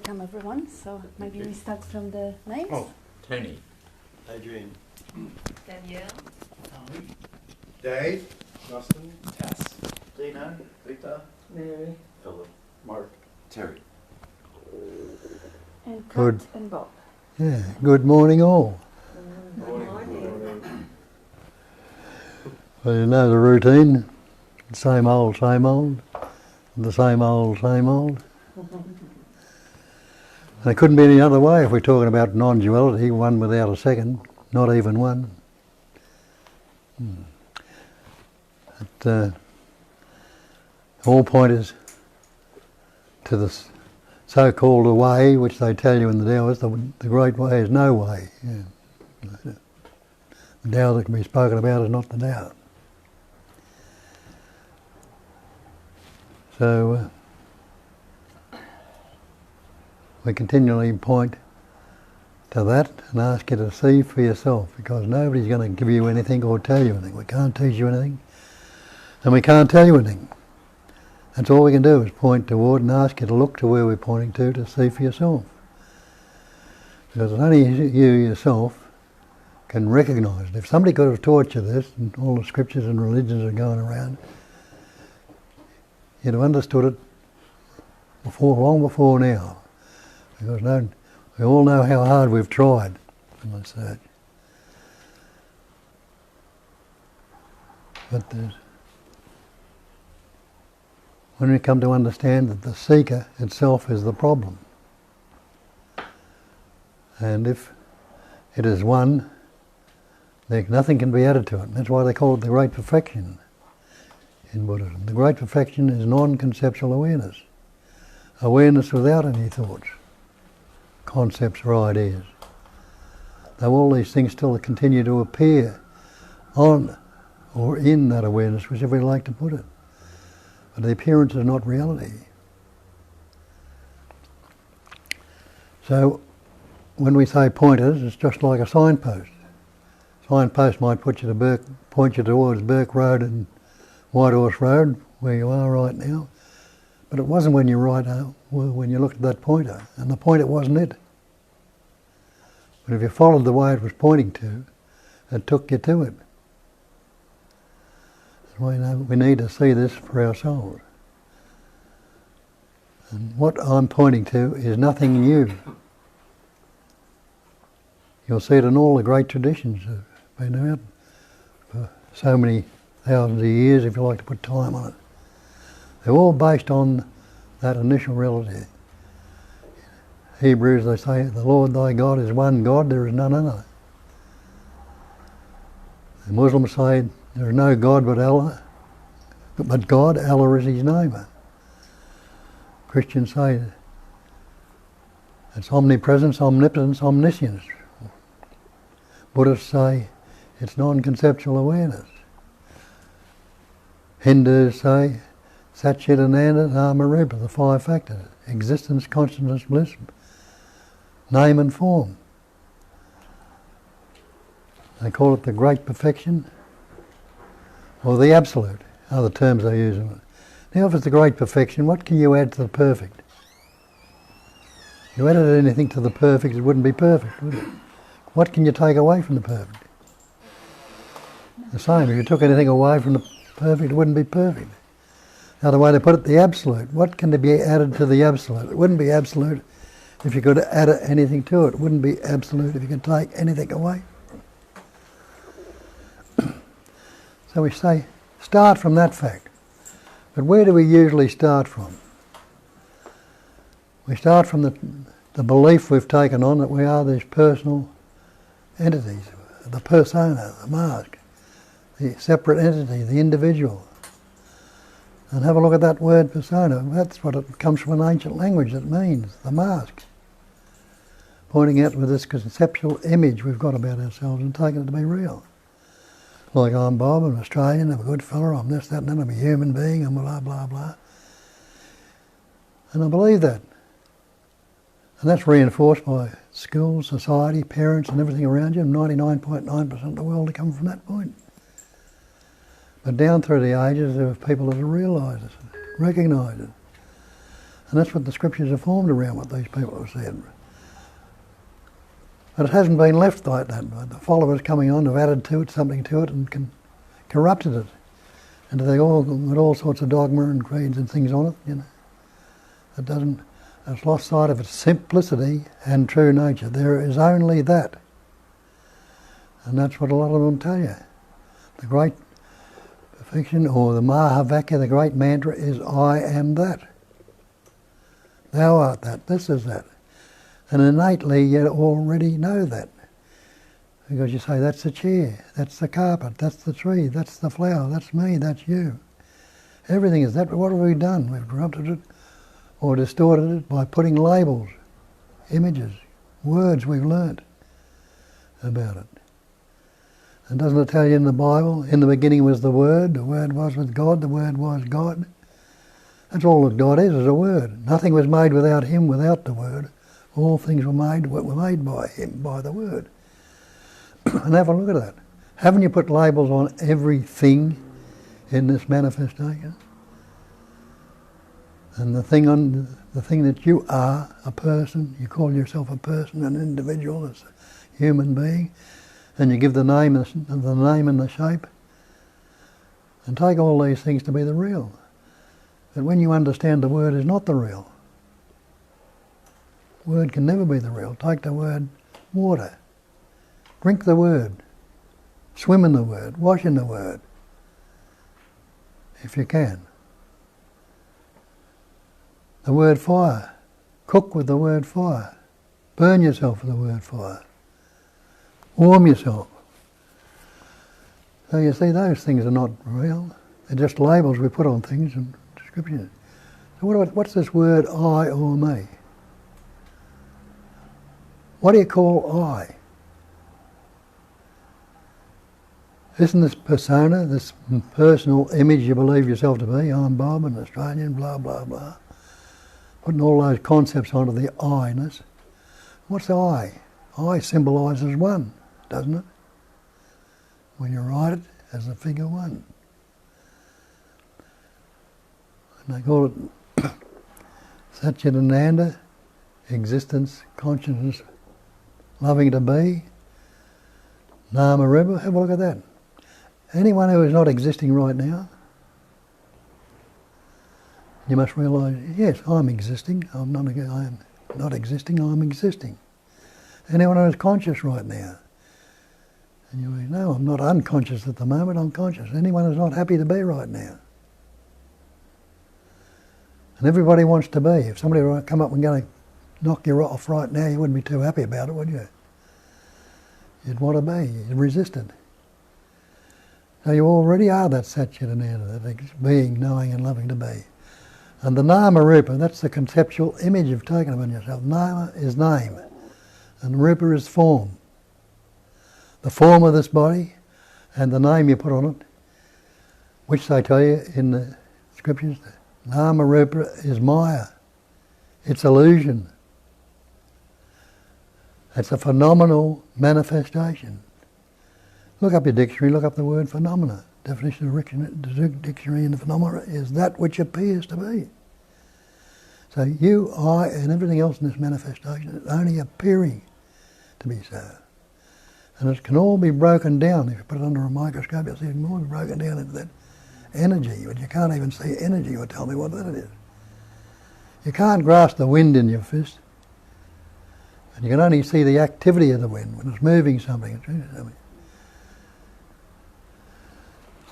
welcome everyone. So maybe we start from the names. Oh, Tony. Adrian. Danielle. Tommy. Dave. Justin. Tess. Dina. Rita. Mary. Philip. Mark. Terry. And Kat Good. and Bob. Yeah, good morning all. Well, you know the routine, same old, the same old, same old. And it couldn't be any other way if we're talking about non-duality, one without a second, not even one. The whole point is to the so-called way, which they tell you in the Tao is the great way is no way. Yeah. The Tao that can be spoken about is not the Tao. So we continually point to that and ask you to see for yourself, because nobody's going to give you anything or tell you anything. We can't teach you anything, and we can't tell you anything. That's all we can do is point toward and ask you to look to where we're pointing to see for yourself. Because only you yourself can recognise it. If somebody could have taught you this, and all the scriptures and religions are going around, you'd have understood it long before now. Because we all know how hard we've tried in the search. But when we come to understand that the seeker itself is the problem, and if it is one, nothing can be added to it. That's why they call it the great perfection in Buddhism. The great perfection is non-conceptual awareness. Awareness without any thoughts, concepts or ideas. Though all these things still continue to appear on or in that awareness, whichever you like to put it. But the appearance is not reality. So when we say pointers, it's just like a signpost. Signpost might point you towards Burke Road and Whitehorse Road, where you are right now. But it wasn't when you when you looked at that pointer, and the pointer wasn't it. But if you followed the way it was pointing to, it took you to it. We need to see this for ourselves. And what I'm pointing to is nothing new. You'll see it in all the great traditions that have been out for so many thousands of years, if you like to put time on it. They're all based on that initial reality. Hebrews, they say, the Lord thy God is one God, there is none other. The Muslims say, there is no God but Allah, but God, Allah is his name. Christians say it's omnipresence, omnipotence, omniscience. Buddhists say it's non-conceptual awareness. Hindus say Satchitananda, Dharma, Rupa, the five factors: existence, consciousness, bliss, name and form. They call it the great perfection, or the absolute, are the terms they use. Now if it's the great perfection, what can you add to the perfect? If you added anything to the perfect, it wouldn't be perfect, would it? What can you take away from the perfect? The same, if you took anything away from the perfect, it wouldn't be perfect. Now the way to put it, the absolute. What can be added to the absolute? It wouldn't be absolute if you could add anything to it. It wouldn't be absolute if you could take anything away. So we say, start from that fact. But where do we usually start from? We start from the belief we've taken on that we are these personal entities, the persona, the mask, the separate entity, the individual. And have a look at that word persona. That's what it comes from an ancient language that means, the mask. Pointing out with this conceptual image we've got about ourselves and taking it to be real. Like I'm Bob, I'm Australian, I'm a good fella, I'm this, that and that, I'm a human being, I'm blah, blah, blah. And I believe that. And that's reinforced by school, society, parents and everything around you, and 99.9% of the world to come from that point. But down through the ages there are people that have realised it, recognised it. And that's what the scriptures are formed around, what these people have said. But it hasn't been left like that. The followers coming on have added to it, something to it, and corrupted it. And they all got all sorts of dogma and creeds and things on it, you know. It's lost sight of its simplicity and true nature. There is only that. And that's what a lot of them tell you. The great perfection, or the Mahavakya, the great mantra, is I am that. Thou art that. This is that. And innately you already know that. Because you say, that's the chair, that's the carpet, that's the tree, that's the flower, that's me, that's you. Everything is that. But what have we done? We've corrupted it or distorted it by putting labels, images, words we've learnt about it. And doesn't it tell you in the Bible, in the beginning was the Word was with God, the Word was God. That's all that God is a word. Nothing was made without Him, without the Word. All things were made by Him, by the Word. And have a look at that. Haven't you put labels on everything in this manifestation? And the thing that you are, a person, you call yourself a person, an individual, a human being, and you give the name and the shape, and take all these things to be the real. But when you understand the word is not the real, word can never be the real. Take the word water. Drink the word. Swim in the word. Wash in the word. If you can. The word fire. Cook with the word fire. Burn yourself with the word fire. Warm yourself. So you see, those things are not real. They're just labels we put on things and descriptions. So what's this word I or me? What do you call I? Isn't this persona, this personal image you believe yourself to be, I'm Bob, an Australian, blah, blah, blah, putting all those concepts onto the I-ness. What's I? I symbolises one, doesn't it? When you write it as the figure one. And they call it Satchitananda, existence, consciousness, loving to be, Nama Rupa. Have a look at that. Anyone who is not existing right now, you must realise, yes, I'm existing. I am not existing, I'm existing. Anyone who is conscious right now, and you say, no, I'm not unconscious at the moment, I'm conscious. Anyone who's not happy to be right now. And everybody wants to be. If somebody were to come up and going to knock you off right now, you wouldn't be too happy about it, would you? You'd want to be. You'd resist it. So you already are that Satchitananda, that being, knowing and loving to be. And the Nama Rupa, that's the conceptual image you've taken upon yourself. Nama is name, and Rupa is form. The form of this body and the name you put on it, which they tell you in the scriptures, Nama Rupa is Maya. It's illusion. It's a phenomenal manifestation. Look up your dictionary, look up the word phenomena. Definition of the dictionary in the phenomena is that which appears to be. So you, I, and everything else in this manifestation is only appearing to be so. And it can all be broken down. If you put it under a microscope, you'll see it can all be broken down into that energy. But you can't even see energy or tell me what that is. You can't grasp the wind in your fist. And you can only see the activity of the wind when it's moving something. It's doing something.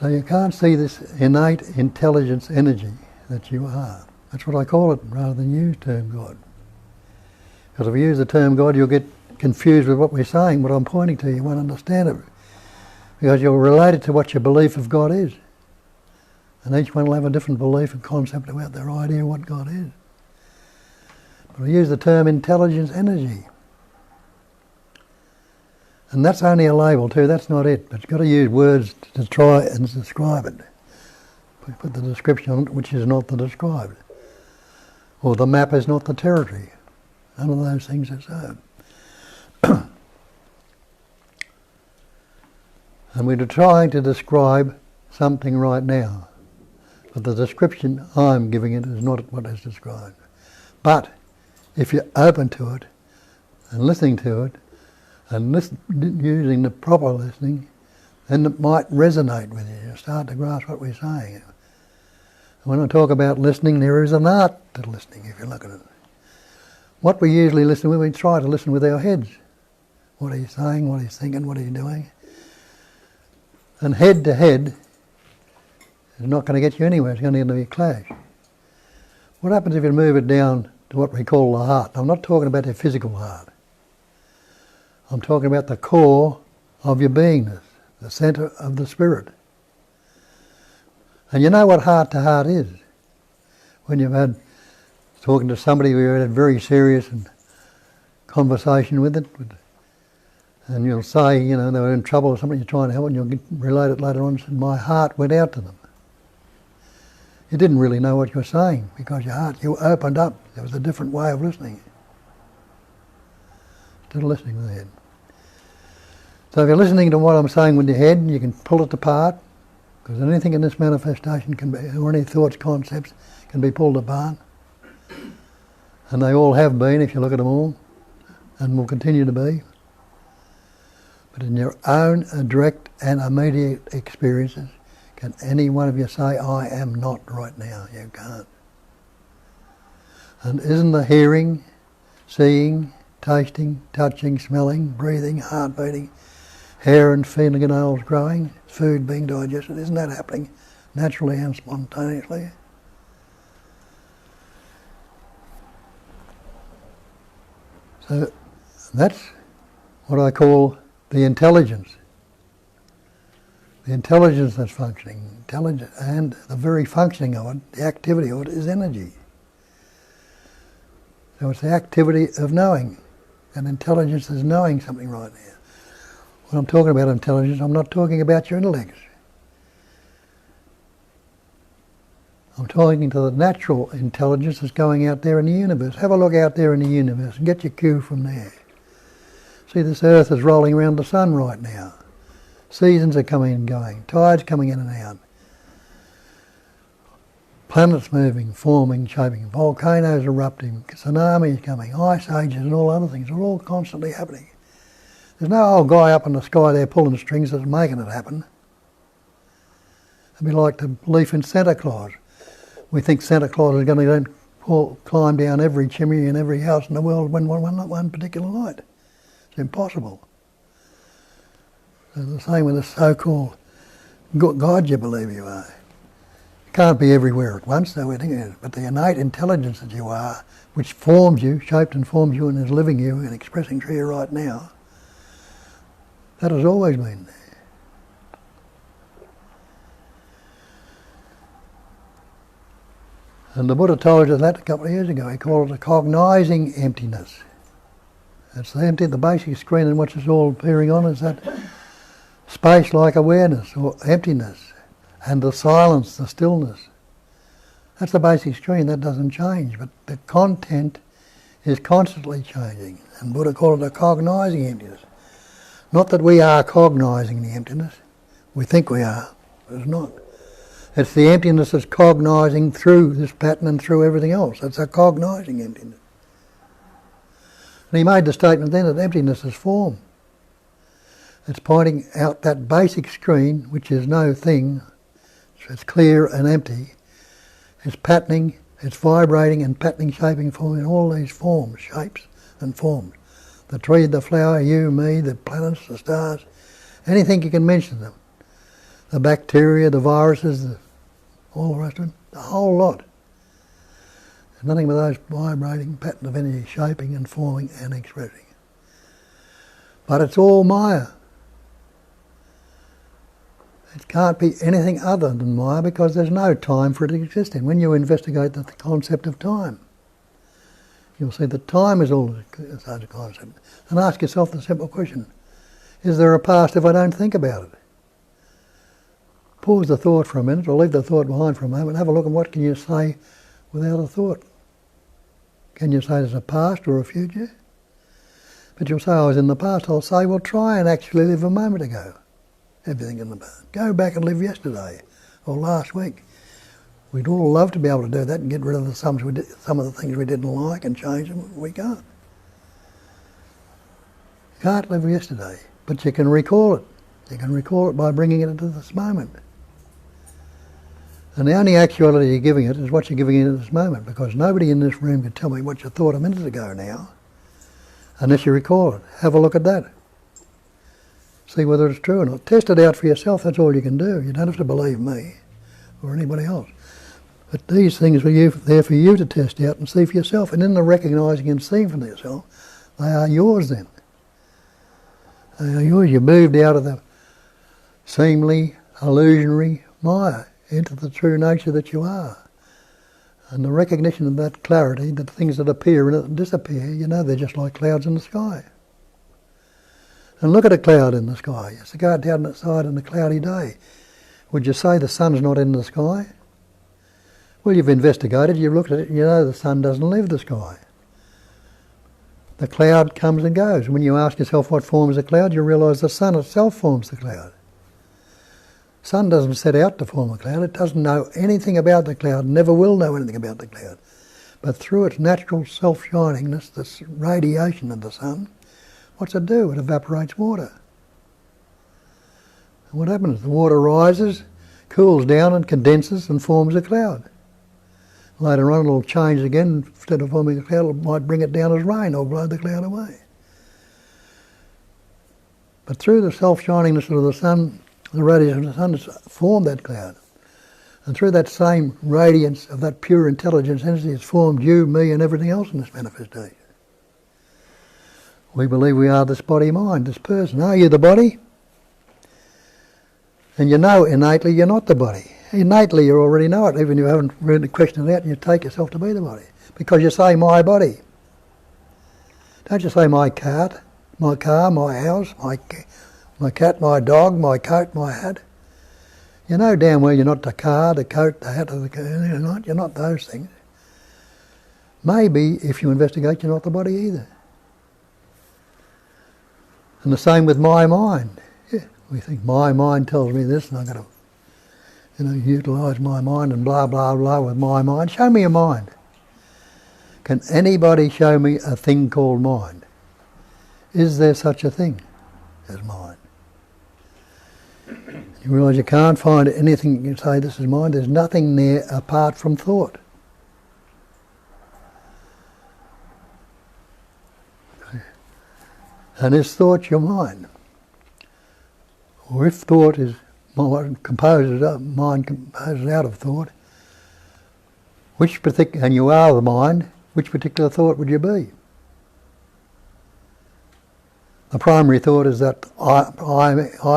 So you can't see this innate intelligence energy that you are. That's what I call it, rather than use the term God. Because if you use the term God, you'll get confused with what we're saying, what I'm pointing to. You won't understand it. Because you'll relate it to what your belief of God is. And each one will have a different belief and concept about their idea of what God is. But we use the term intelligence energy. And that's only a label too, that's not it. But you've got to use words to try and describe it. Put the description on it, which is not the described. Or the map is not the territory. None of those things are so. And we're trying to describe something right now. But the description I'm giving it is not what is described. But if you're open to it and listening to it and using the proper listening, then it might resonate with you. You start to grasp what we're saying. When I talk about listening, there is an art to listening if you look at it. What we usually listen with, we try to listen with our heads. What are you saying? What are you thinking? What are you doing? And head to head is not going to get you anywhere. It's going to be a clash. What happens if you move it down to what we call the heart? I'm not talking about the physical heart. I'm talking about the core of your beingness, the centre of the spirit. And you know what heart to heart is? When you've had, talking to somebody who had a very serious conversation with it, and you'll say, you know, they were in trouble or something, you're trying to help, and you'll relate it later on and say, my heart went out to them. You didn't really know what you were saying because your heart, you opened up. There was a different way of listening. Instead of listening with the head. So if you're listening to what I'm saying with your head, you can pull it apart, because anything in this manifestation can be, or any thoughts, concepts, can be pulled apart. And they all have been, if you look at them all, and will continue to be. But in your own direct and immediate experiences, can any one of you say, I am not right now? You can't. And isn't the hearing, seeing, tasting, touching, smelling, breathing, heart beating, hair and fingernails growing, food being digested, isn't that happening naturally and spontaneously? So that's what I call the intelligence. The intelligence that's functioning, and the very functioning of it, the activity of it, is energy. So it's the activity of knowing, and intelligence is knowing something right now. When I'm talking about intelligence, I'm not talking about your intellect. I'm talking to the natural intelligence that's going out there in the universe. Have a look out there in the universe and get your cue from there. See, this earth is rolling around the sun right now. Seasons are coming and going, tides coming in and out. Planets moving, forming, shaping, volcanoes erupting, tsunamis coming, ice ages and all other things are all constantly happening. There's no old guy up in the sky there pulling strings that's making it happen. It'd be like the belief in Santa Claus. We think Santa Claus is going to climb down every chimney in every house in the world one particular night. It's impossible. So the same with the so-called God you believe you are. You can't be everywhere at once, though we think it is. But the innate intelligence that you are, which forms you, shaped and forms you and is living you and expressing to you right now, that has always been there. And the Buddha told us that a couple of years ago. He called it a cognizing emptiness. It's the empty, the basic screen in which it's all appearing on is that space-like awareness or emptiness, and the silence, the stillness. That's the basic screen, that doesn't change, but the content is constantly changing. And Buddha called it a cognizing emptiness. Not that we are cognizing the emptiness. We think we are, but it's not. It's the emptiness that's cognizing through this pattern and through everything else. It's a cognizing emptiness. And he made the statement then that emptiness is form. It's pointing out that basic screen, which is no thing. It's clear and empty. It's patterning, it's vibrating and patterning, shaping, forming all these forms, shapes and forms. The tree, the flower, you, me, the planets, the stars, anything you can mention them. The bacteria, the viruses, all the rest of it, the whole lot. There's nothing but those vibrating patterns of energy shaping and forming and expressing. But it's all Maya. It can't be anything other than Maya because there's no time for it to exist in. When you investigate the concept of time, you'll see that time is all such a concept. And ask yourself the simple question, is there a past if I don't think about it? Pause the thought for a minute, or leave the thought behind for a moment, have a look at what can you say without a thought. Can you say there's a past or a future? But you'll say, I was in the past. I'll say, well, try and actually live a moment ago. Everything in the past. Go back and live yesterday or last week. We'd all love to be able to do that and get rid of some of the things we didn't like and change them. We can't. You can't live yesterday, but you can recall it. You can recall it by bringing it into this moment. And the only actuality you're giving it is what you're giving it at this moment, because nobody in this room can tell me what you thought a minute ago now, unless you recall it. Have a look at that. See whether it's true or not. Test it out for yourself, that's all you can do. You don't have to believe me or anybody else. But these things are there for you to test out and see for yourself. And in the recognising and seeing for yourself, they are yours then. They are yours. You moved out of the seemingly illusionary Maya into the true nature that you are. And the recognition of that clarity, that things that appear and disappear, you know they're just like clouds in the sky. And look at a cloud in the sky. It's a go down outside on a cloudy day. Would you say the sun's not in the sky? Well, you've investigated, you've looked at it, you know the sun doesn't leave the sky. The cloud comes and goes. When you ask yourself what forms a cloud, you realise the sun itself forms the cloud. The sun doesn't set out to form a cloud. It doesn't know anything about the cloud, never will know anything about the cloud. But through its natural self-shiningness, this radiation of the sun, what's it do? It evaporates water. And what happens? The water rises, cools down and condenses and forms a cloud. Later on it'll change again. Instead of forming a cloud, it might bring it down as rain or blow the cloud away. But through the self-shiningness of the sun, the radiance of the sun has formed that cloud. And through that same radiance of that pure intelligence energy, it's formed you, me and everything else in this manifestation. We believe we are this body-mind, this person. Are you the body? And you know innately you're not the body. Innately you already know it, even if you haven't really questioned it out, and you take yourself to be the body. Because you say my body. Don't you say my cat, my car, my house, my cat, my dog, my coat, my hat. You know damn well you're not the car, the coat, the hat, or the you're not those things. Maybe if you investigate you're not the body either. And the same with my mind. Yeah, we think my mind tells me this and I've got to utilise my mind and blah, blah, blah with my mind. Show me a mind. Can anybody show me a thing called mind? Is there such a thing as mind? You realise you can't find anything you can say this is mind. There's nothing there apart from thought. And is thought your mind? Or if thought is mind composes out of thought, and you are the mind, which particular thought would you be? The primary thought is that I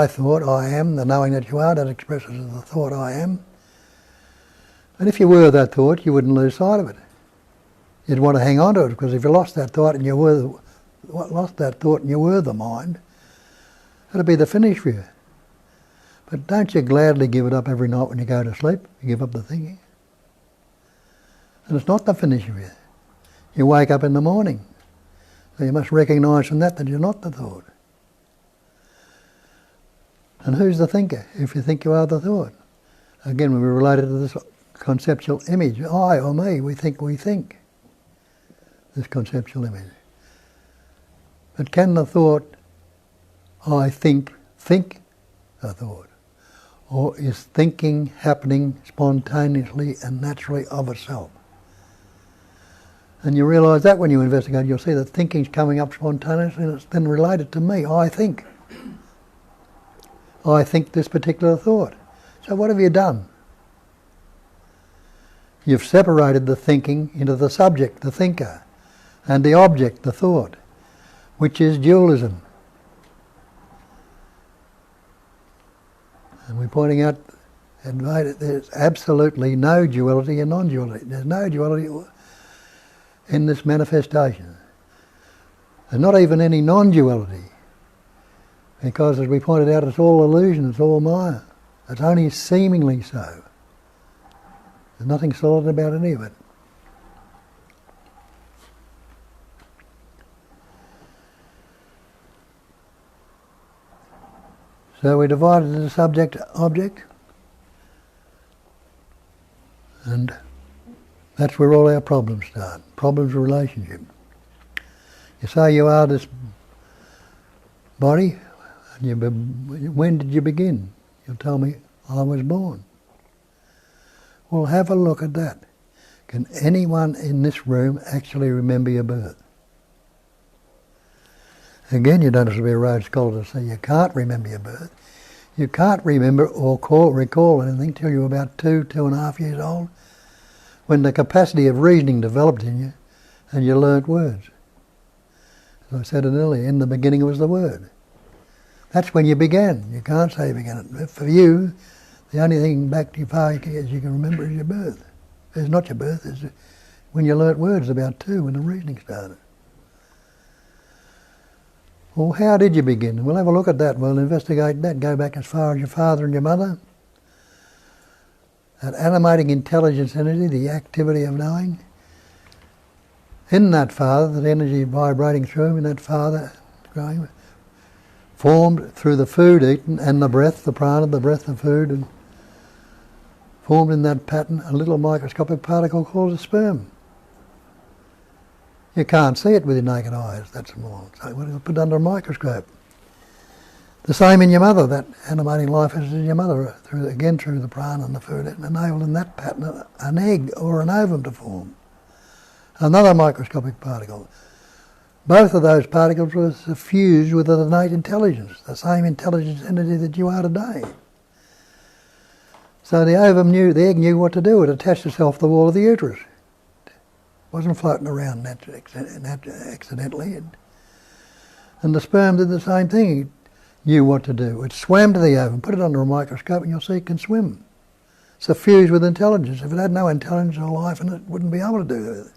thought, I am, the knowing that you are, that expresses the thought I am. And if you were that thought, you wouldn't lose sight of it. You'd want to hang on to it, because if you lost that thought and you were the mind, it'd be the finish for you. But don't you gladly give it up every night when you go to sleep? You give up the thinking. And it's not the finish for you. You wake up in the morning. So you must recognise from that you're not the thought. And who's the thinker if you think you are the thought? Again, we related to this conceptual image. I or me, we think. This conceptual image. But can the thought, I think a thought? Or is thinking happening spontaneously and naturally of itself? And you realise that when you investigate, you'll see that thinking's coming up spontaneously and it's then related to me. I think. I think this particular thought. So what have you done? You've separated the thinking into the subject, the thinker, and the object, the thought, which is dualism. And we're pointing out that there's absolutely no duality and non-duality. There's no duality in this manifestation. And not even any non-duality. Because as we pointed out, it's all illusion, it's all Maya. It's only seemingly so. There's nothing solid about any of it. So we divided into subject, object, And that's where all our problems start. Problems of relationship. You say you are this body, and when did you begin? You'll tell me, I was born. Well, have a look at that. Can anyone in this room actually remember your birth? Again, you don't have to be a Rhodes Scholar to say you can't remember your birth. You can't remember or recall anything till you're about 2.5 years old, when the capacity of reasoning developed in you and you learnt words. As I said earlier, in the beginning was the word. That's when you began. You can't say you began it. For you, the only thing back to your far as you can remember is your birth. It's not your birth, it's when you learnt words about 2, when the reasoning started. Well, how did you begin? We'll have a look at that. We'll investigate that. Go back as far as your father and your mother. That animating intelligence energy, the activity of knowing. In that father, that energy vibrating through him, in that father growing, formed through the food eaten and the breath, the prana, the breath of food, and formed in that pattern a little microscopic particle called a sperm. You can't see it with your naked eyes, that's small. So we'll put it under a microscope. The same in your mother, that animating life is in your mother, through the prana and the food, enabled in that pattern an egg or an ovum to form. Another microscopic particle. Both of those particles were suffused with an innate intelligence, the same intelligence energy that you are today. So the ovum the egg knew what to do. It attached itself to the wall of the uterus. It wasn't floating around accidentally. And the sperm did the same thing. It knew what to do. It swam to the ovum, put it under a microscope, and you'll see it can swim. Suffused with intelligence. If it had no intelligence or life in it, it wouldn't be able to do it.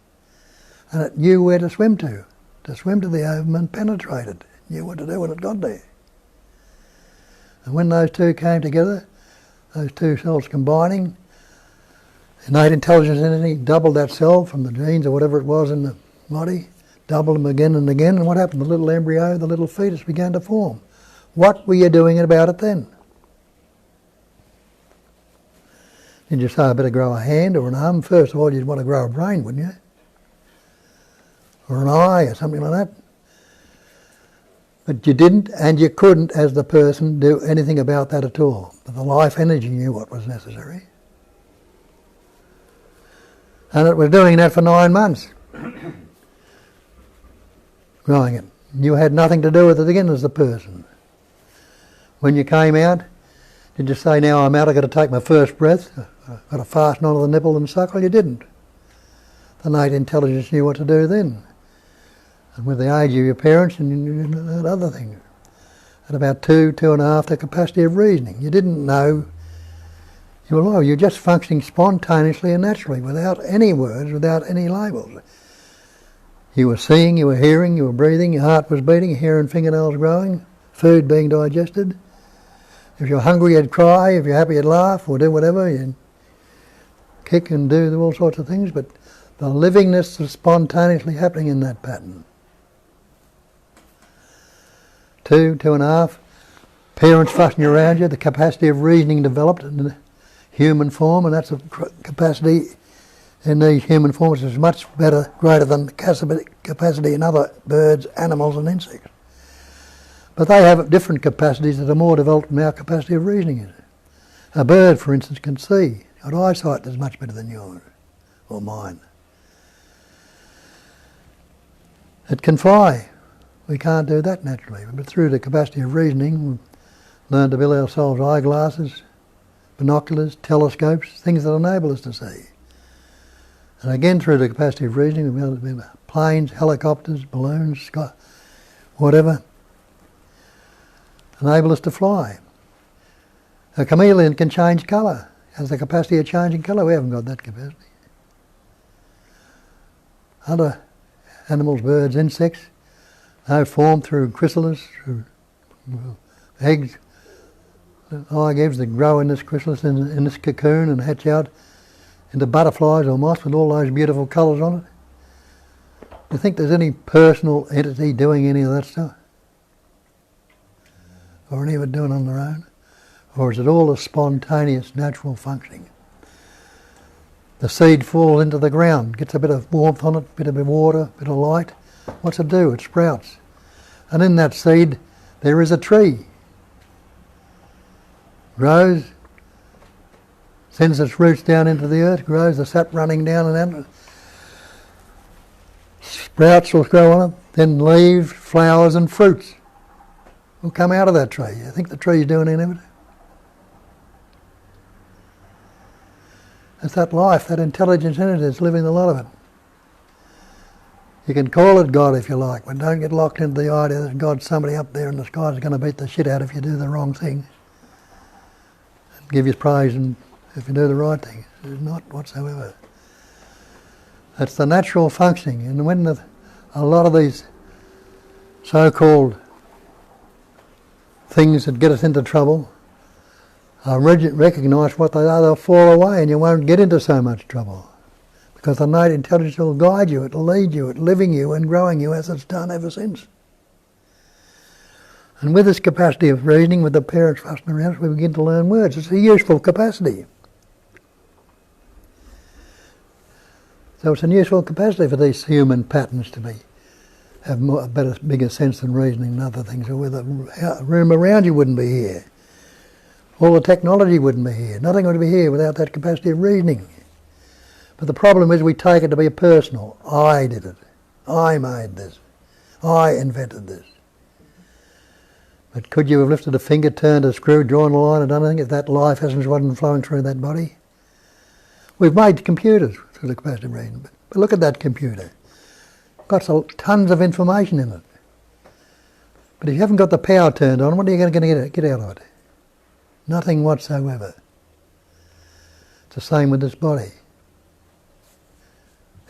And it knew where to swim to the ovum and penetrate it. It knew what to do when it got there. And when those two came together, those two cells combining, innate intelligence energy doubled that cell from the genes or whatever it was in the body, doubled them again and again, and what happened? The little embryo, the little fetus began to form. What were you doing about it then? Did you say, I better grow a hand or an arm? First of all, you'd want to grow a brain, wouldn't you? Or an eye or something like that. But you didn't and you couldn't, as the person, do anything about that at all. But the life energy knew what was necessary. And it was doing that for 9 months. Growing it. You had nothing to do with it again as the person. When you came out, did you say, now I'm out, I've got to take my first breath, I've got to fasten onto the nipple and suckle? You didn't. The innate intelligence knew what to do then. And with the age of your parents and other things. At about 2.5, the capacity of reasoning. You didn't know. You were just functioning spontaneously and naturally, without any words, without any labels. You were seeing, you were hearing, you were breathing, your heart was beating, your hair and fingernails growing, food being digested. If you're hungry, you'd cry. If you're happy, you'd laugh or do whatever. You'd kick and do all sorts of things. But the livingness was spontaneously happening in that pattern. 2.5, parents fussing around you, the capacity of reasoning developed in the human form, and that's a capacity in these human forms is much greater than the capacity in other birds, animals and insects. But they have different capacities that are more developed than our capacity of reasoning is. A bird, for instance, can see. Got eyesight that's much better than yours or mine. It can fly. We can't do that naturally, but through the capacity of reasoning, we've learned to build ourselves eyeglasses, binoculars, telescopes, things that enable us to see. And again, through the capacity of reasoning, we've been able to planes, helicopters, balloons, sky, whatever, enable us to fly. A chameleon can change colour, has the capacity of changing colour. We haven't got that capacity. Other animals, birds, insects, they form through chrysalis, through eggs, eye eggs that grow in this chrysalis, in this cocoon, and hatch out into butterflies or moths with all those beautiful colours on it. Do you think there's any personal entity doing any of that stuff? Or any of it doing on their own? Or is it all a spontaneous, natural functioning? The seed falls into the ground, gets a bit of warmth on it, a bit of water, a bit of light. What's it do? It sprouts. And in that seed there is a tree. Grows, sends its roots down into the earth, grows, the sap running down and out. Sprouts will grow on it, then leaves, flowers and fruits will come out of that tree. You think the tree's doing any of it? It's that life, that intelligence in it that's living a lot of it. You can call it God if you like, but don't get locked into the idea that God's somebody up there in the sky that's going to beat the shit out if you do the wrong thing. And give you praise and if you do the right thing. It's not whatsoever. That's the natural functioning. And when a lot of these so-called things that get us into trouble recognise what they are, they'll fall away and you won't get into so much trouble. Because the innate intelligence will guide you, it'll lead you, it'll living you and growing you as it's done ever since. And with this capacity of reasoning, with the parents fussing around us, we begin to learn words. It's a useful capacity. So it's a useful capacity for these human patterns to have a bigger sense than reasoning and other things. Or where the room around you wouldn't be here. All the technology wouldn't be here. Nothing would be here without that capacity of reasoning. But the problem is we take it to be personal. I did it. I made this. I invented this. But could you have lifted a finger, turned a screw, drawn a line and done anything if that life essence wasn't flowing through that body? We've made computers through the capacity of reasoning. But look at that computer. Got tons of information in it. But if you haven't got the power turned on, what are you going to get out of it? Nothing whatsoever. It's the same with this body.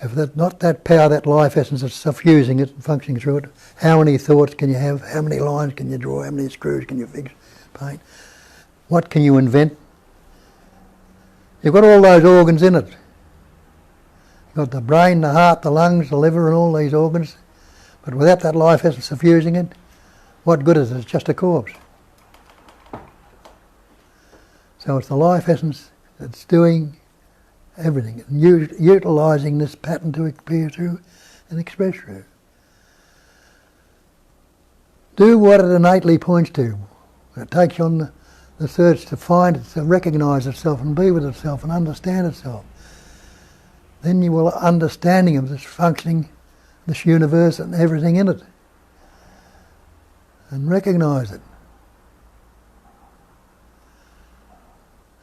If not that power, that life essence that's suffusing it and functioning through it, how many thoughts can you have? How many lines can you draw? How many screws can you fix, paint? What can you invent? You've got all those organs in it. You've got the brain, the heart, the lungs, the liver and all these organs. But without that life essence suffusing it, what good is it? It's just a corpse. So it's the life essence that's doing everything, and utilising this pattern to appear through and express through. Do what it innately points to. It takes you on the search to find it, to recognise itself and be with itself and understand itself. Then you will understanding of this functioning, this universe and everything in it. And recognise it.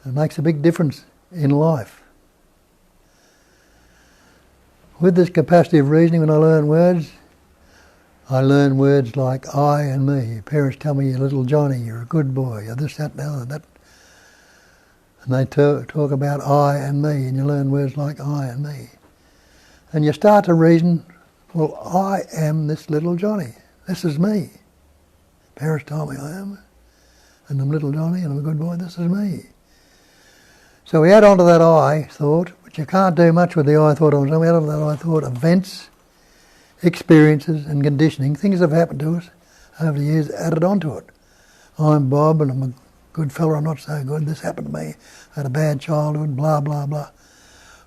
It makes a big difference in life. With this capacity of reasoning, when I learn words like I and me. Parents tell me, "You're little Johnny, you're a good boy, you're this, that, and that." And they talk about I and me, and you learn words like I and me. And you start to reason, well, I am this little Johnny. This is me. Parents told me I am. And I'm little Johnny, and I'm a good boy, this is me. So we add on to that I thought, which you can't do much with the I thought on. So we add on to that I thought events, experiences and conditioning, things that have happened to us over the years added on to it. I'm Bob and I'm a good fellow, I'm not so good, this happened to me, I had a bad childhood, blah, blah, blah.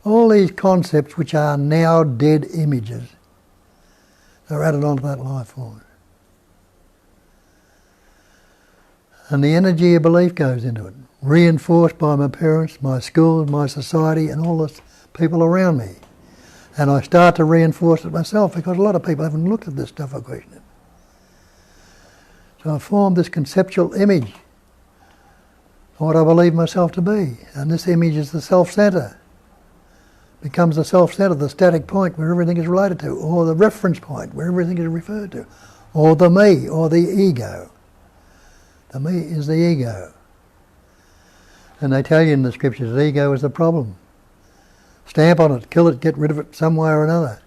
All these concepts which are now dead images are added on to that life force. And the energy of belief goes into it, reinforced by my parents, my schools, my society and all the people around me. And I start to reinforce it myself because a lot of people haven't looked at this stuff or questioned it. So I formed this conceptual image of what I believe myself to be. And this image is the self-centre. Becomes the self-centre, the static point where everything is related to, or the reference point where everything is referred to, or the me, or the ego. The me is the ego. And they tell you in the scriptures the ego is the problem. Stamp on it, kill it, get rid of it some way or another.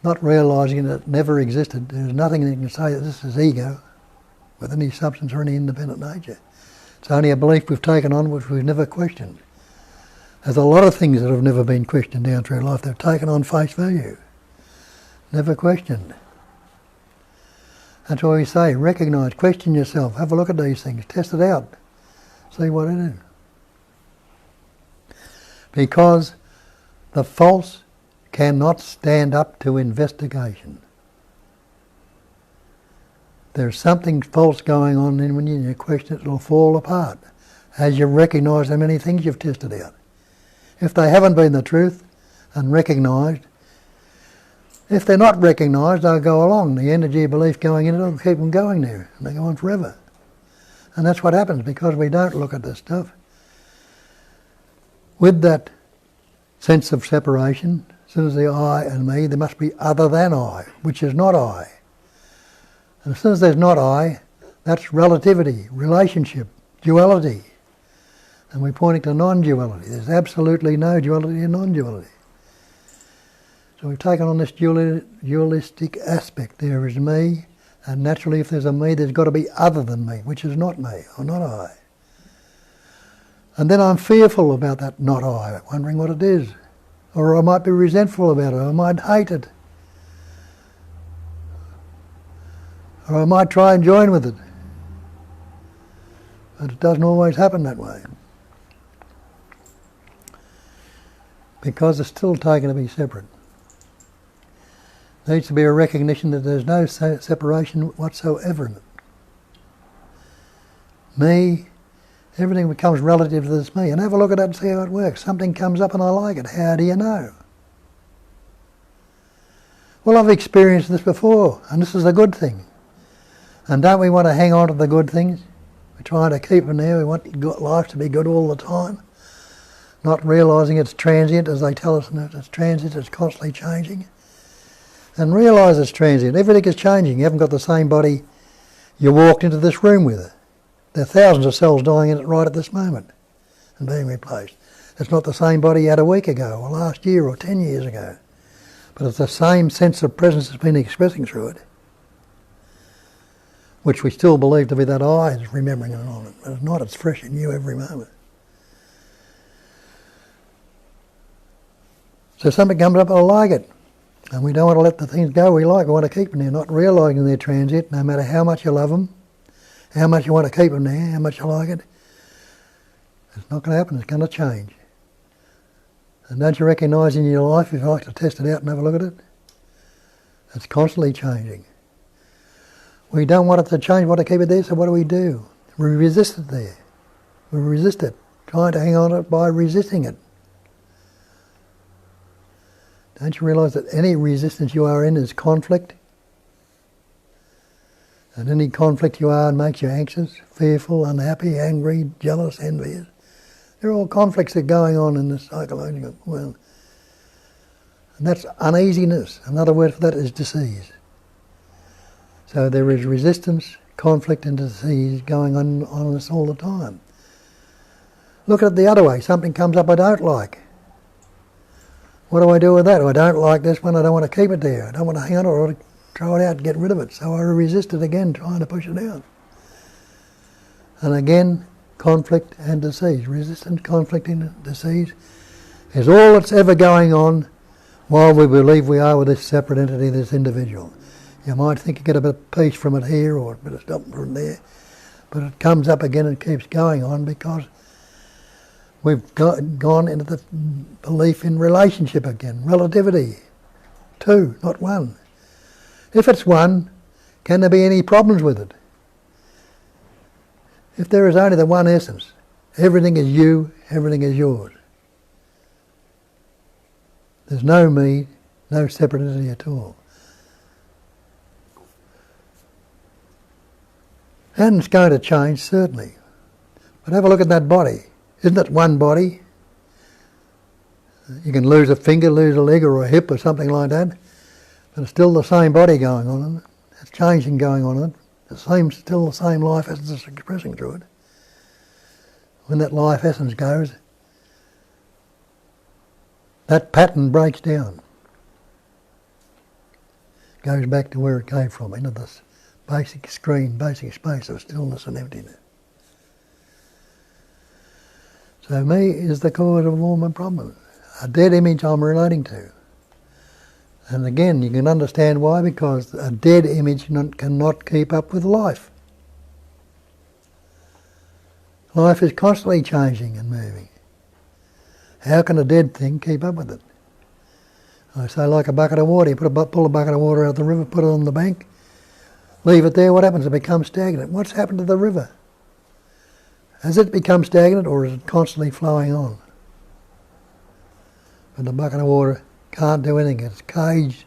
Not realising that it never existed. There's nothing that can say that this is ego with any substance or any independent nature. It's only a belief we've taken on which we've never questioned. There's a lot of things that have never been questioned down through life. They've taken on face value. Never questioned. That's why we say, recognise, question yourself, have a look at these things, test it out, see what it is. Because The false cannot stand up to investigation. There's something false going on, and when you question it, it'll fall apart as you recognise how many things you've tested out. If they haven't been the truth and recognised, if they're not recognised, they'll go along. The energy of belief going in it will keep them going there, and they go on forever. And that's what happens because we don't look at this stuff. With that sense of separation, as soon as the I and me, there must be other than I, which is not I. And as soon as there's not I, that's relativity, relationship, duality. And we're pointing to non-duality. There's absolutely no duality in non-duality. So we've taken on this dualistic aspect. There is me, and naturally if there's a me, there's got to be other than me, which is not me, or not I. And then I'm fearful about that not I, wondering what it is. Or I might be resentful about it, or I might hate it. Or I might try and join with it. But it doesn't always happen that way. Because it's still taken to be separate. There needs to be a recognition that there's no separation whatsoever in it. Me, everything becomes relative to this me. And have a look at that and see how it works. Something comes up and I like it. How do you know? Well, I've experienced this before, and this is a good thing. And don't we want to hang on to the good things? We're trying to keep them there. We want life to be good all the time. Not realising it's transient, as they tell us, it's transient, it's constantly changing. And realise it's transient. Everything is changing. You haven't got the same body you walked into this room with. There are thousands of cells dying in it right at this moment and being replaced. It's not the same body you had a week ago or last year or 10 years ago. But it's the same sense of presence that's been expressing through it, which we still believe to be that I is remembering it on it. But it's not, it's fresh and new every moment. So something comes up and I like it. And we don't want to let the things go we like. We want to keep them there, not realising they're transient, no matter how much you love them, how much you want to keep them there, how much you like it. It's not going to happen, it's going to change. And don't you recognise in your life, if you like to test it out and have a look at it, it's constantly changing. We don't want it to change, we want to keep it there, so what do? We resist it there. We resist it, trying to hang on to it by resisting it. Don't you realise that any resistance you are in is conflict? And any conflict you are in makes you anxious, fearful, unhappy, angry, jealous, envious. They're all conflicts that are going on in the psychological world. And that's uneasiness. Another word for that is disease. So there is resistance, conflict and disease going on us all the time. Look at it the other way. Something comes up I don't like. What do I do with that? I don't like this one, I don't want to keep it there. I don't want to hang on to it, I want to throw it out and get rid of it. So I resist it again, trying to push it out. And again, conflict and disease. Resistance, conflict and disease is all that's ever going on while we believe we are with this separate entity, this individual. You might think you get a bit of peace from it here or a bit of stuff from there, but it comes up again and keeps going on because we've gone into the belief in relationship again, relativity. Two, not one. If it's one, can there be any problems with it? If there is only the one essence, everything is you, everything is yours. There's no me, no separate entity at all. And it's going to change, certainly. But have a look at that body. Isn't it one body? You can lose a finger, lose a leg or a hip or something like that, but it's still the same body going on in it. It's changing going on in it. Still the same life essence is expressing through it. When that life essence goes, that pattern breaks down. Goes back to where it came from, into this basic screen, basic space of stillness and emptiness. So me is the cause of all my problems. A dead image I'm relating to. And again, you can understand why, because a dead image cannot keep up with life. Life is constantly changing and moving. How can a dead thing keep up with it? I say like a bucket of water. You pull a bucket of water out of the river, put it on the bank, leave it there. What happens? It becomes stagnant. What's happened to the river? Has it become stagnant, or is it constantly flowing on? But the bucket of water can't do anything. It's caged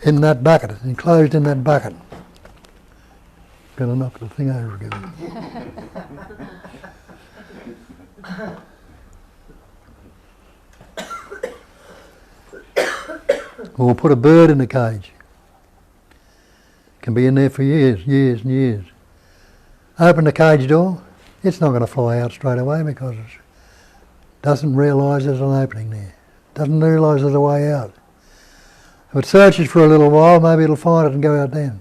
in that bucket. It's enclosed in that bucket. Gonna knock the thing over again. Or put a bird in a cage. Can be in there for years and years. Open the cage door, it's not going to fly out straight away because it doesn't realise there's an opening there. Doesn't realise there's a way out. If it searches for a little while, maybe it'll find it and go out then.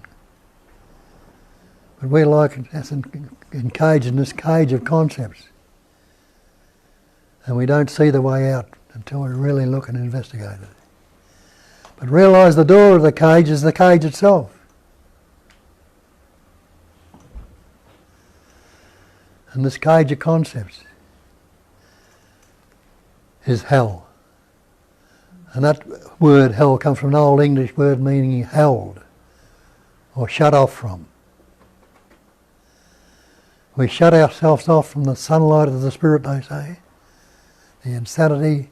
But we're like encaged in this cage of concepts. And we don't see the way out until we really look and investigate it. But realise the door of the cage is the cage itself. And this cage of concepts is hell. And that word hell comes from an old English word meaning held or shut off from. We shut ourselves off from the sunlight of the Spirit, they say. The insanity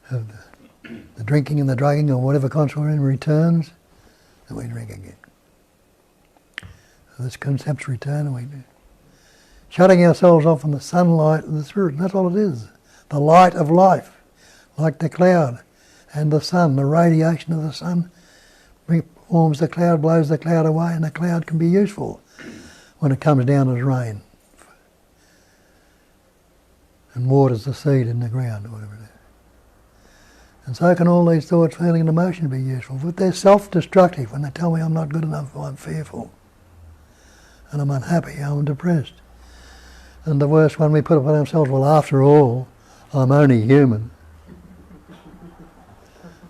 of the drinking and the drugging or whatever concept we're in returns, and we drink again. So this concept's return, and we do. Shutting ourselves off from the sunlight of the Spirit, that's all it is. The light of life, like the cloud and the sun, the radiation of the sun forms the cloud, blows the cloud away, and the cloud can be useful when it comes down as rain and waters the seed in the ground or whatever it is. And so can all these thoughts, feelings and emotions be useful. But they're self-destructive when they tell me I'm not good enough, I'm fearful, and I'm unhappy, I'm depressed. And the worst one we put upon ourselves, well, after all, I'm only human.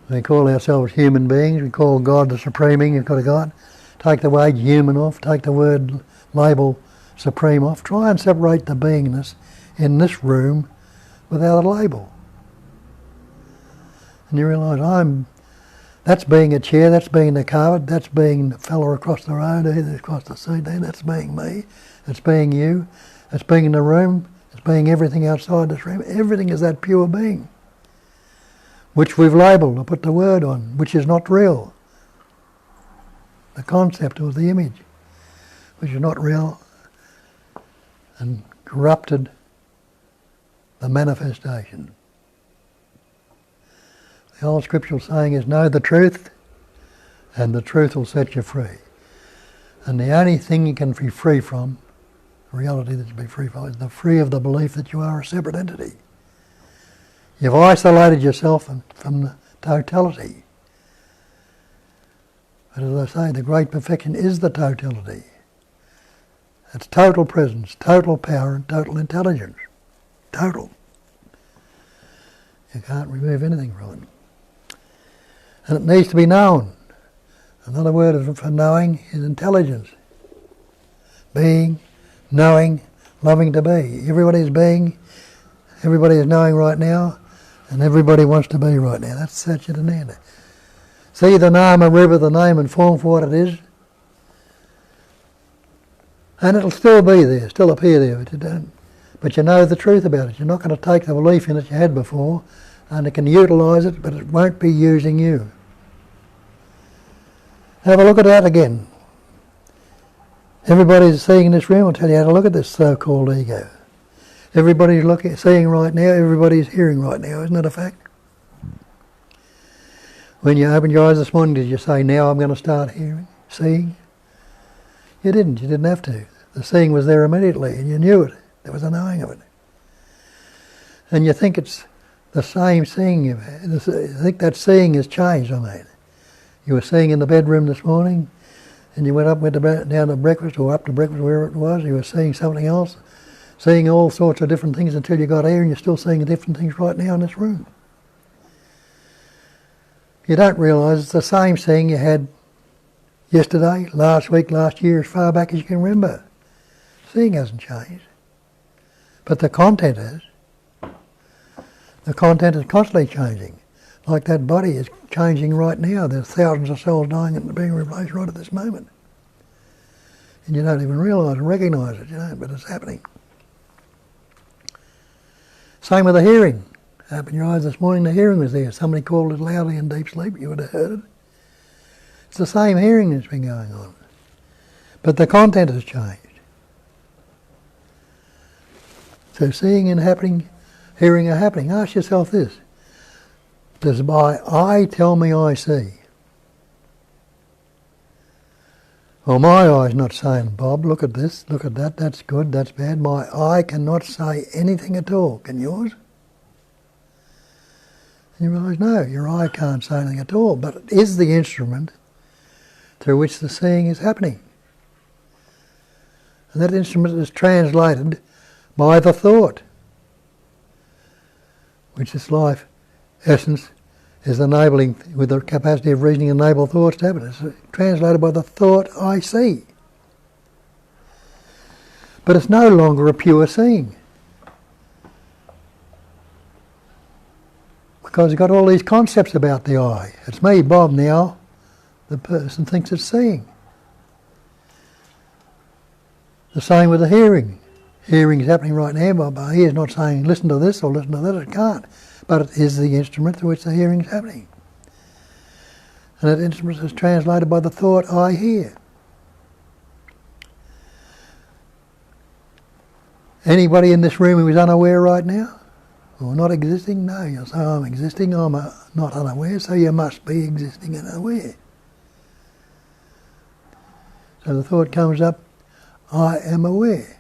We call ourselves human beings, we call God the supreme being, you've got a God. Take the word human off, take the word label supreme off. Try and separate the beingness in this room without a label. And you realise that's being a chair, that's being the carpet, that's being the fellow across the road, across the seat there, that's being me, that's being you, that's being in the room, it's being everything outside this room. Everything is that pure being, which we've labelled or put the word on, which is not real. The concept or the image, which is not real and corrupted the manifestation. The old scriptural saying is, know the truth and the truth will set you free. And the only thing you can be free from, reality that you be free from, is the free of the belief that you are a separate entity. You've isolated yourself from the totality. But as I say, the great perfection is the totality. It's total presence, total power and total intelligence. Total. You can't remove anything from it. And it needs to be known. Another word for knowing is intelligence. Being, knowing, loving to be. Everybody is being, everybody is knowing right now, and everybody wants to be right now. That's such an end. See the name and river, the name and form for what it is, and it'll still be there, still appear there, but you don't. But you know the truth about it. You're not going to take the belief in it you had before, and it can utilise it, but it won't be using you. Have a look at that again. Everybody's seeing in this room will tell you how to look at this so-called ego. Everybody's seeing right now, everybody's hearing right now, isn't that a fact? When you opened your eyes this morning, did you say, now I'm going to start hearing, seeing? You didn't have to. The seeing was there immediately, and you knew it. There was a knowing of it. And you think it's the same seeing you've had. I think that seeing has changed on that. You were seeing in the bedroom this morning, and you went down to breakfast or up to breakfast, wherever it was, you were seeing something else, seeing all sorts of different things until you got here, and you're still seeing different things right now in this room. You don't realise it's the same seeing you had yesterday, last week, last year, as far back as you can remember. Seeing hasn't changed. But the content has. The content is constantly changing. Like that body is changing right now. There's thousands of cells dying and being replaced right at this moment. And you don't even realise and recognise it, but it's happening. Same with the hearing. Open your eyes this morning, the hearing was there. Somebody called it loudly in deep sleep, you would have heard it. It's the same hearing that's been going on. But the content has changed. So seeing and happening, hearing are happening. Ask yourself this. Does my eye tell me I see? Well, my eye's not saying, Bob, look at this, look at that, that's good, that's bad. My eye cannot say anything at all. Can yours? And you realise, no, your eye can't say anything at all, but it is the instrument through which the seeing is happening. And that instrument is translated by the thought, which is life essence is enabling, with the capacity of reasoning, enable thoughts to happen. It's translated by the thought I see. But it's no longer a pure seeing. Because you've got all these concepts about the eye. It's me, Bob, now. The person thinks it's seeing. The same with the hearing. Hearing is happening right now, but my ear is not saying listen to this or listen to that. It can't. But it is the instrument through which the hearing is happening. And that instrument is translated by the thought I hear. Anybody in this room who is unaware right now? Or not existing? No, you'll say, I'm existing, I'm not unaware, so you must be existing and aware. So the thought comes up, I am aware.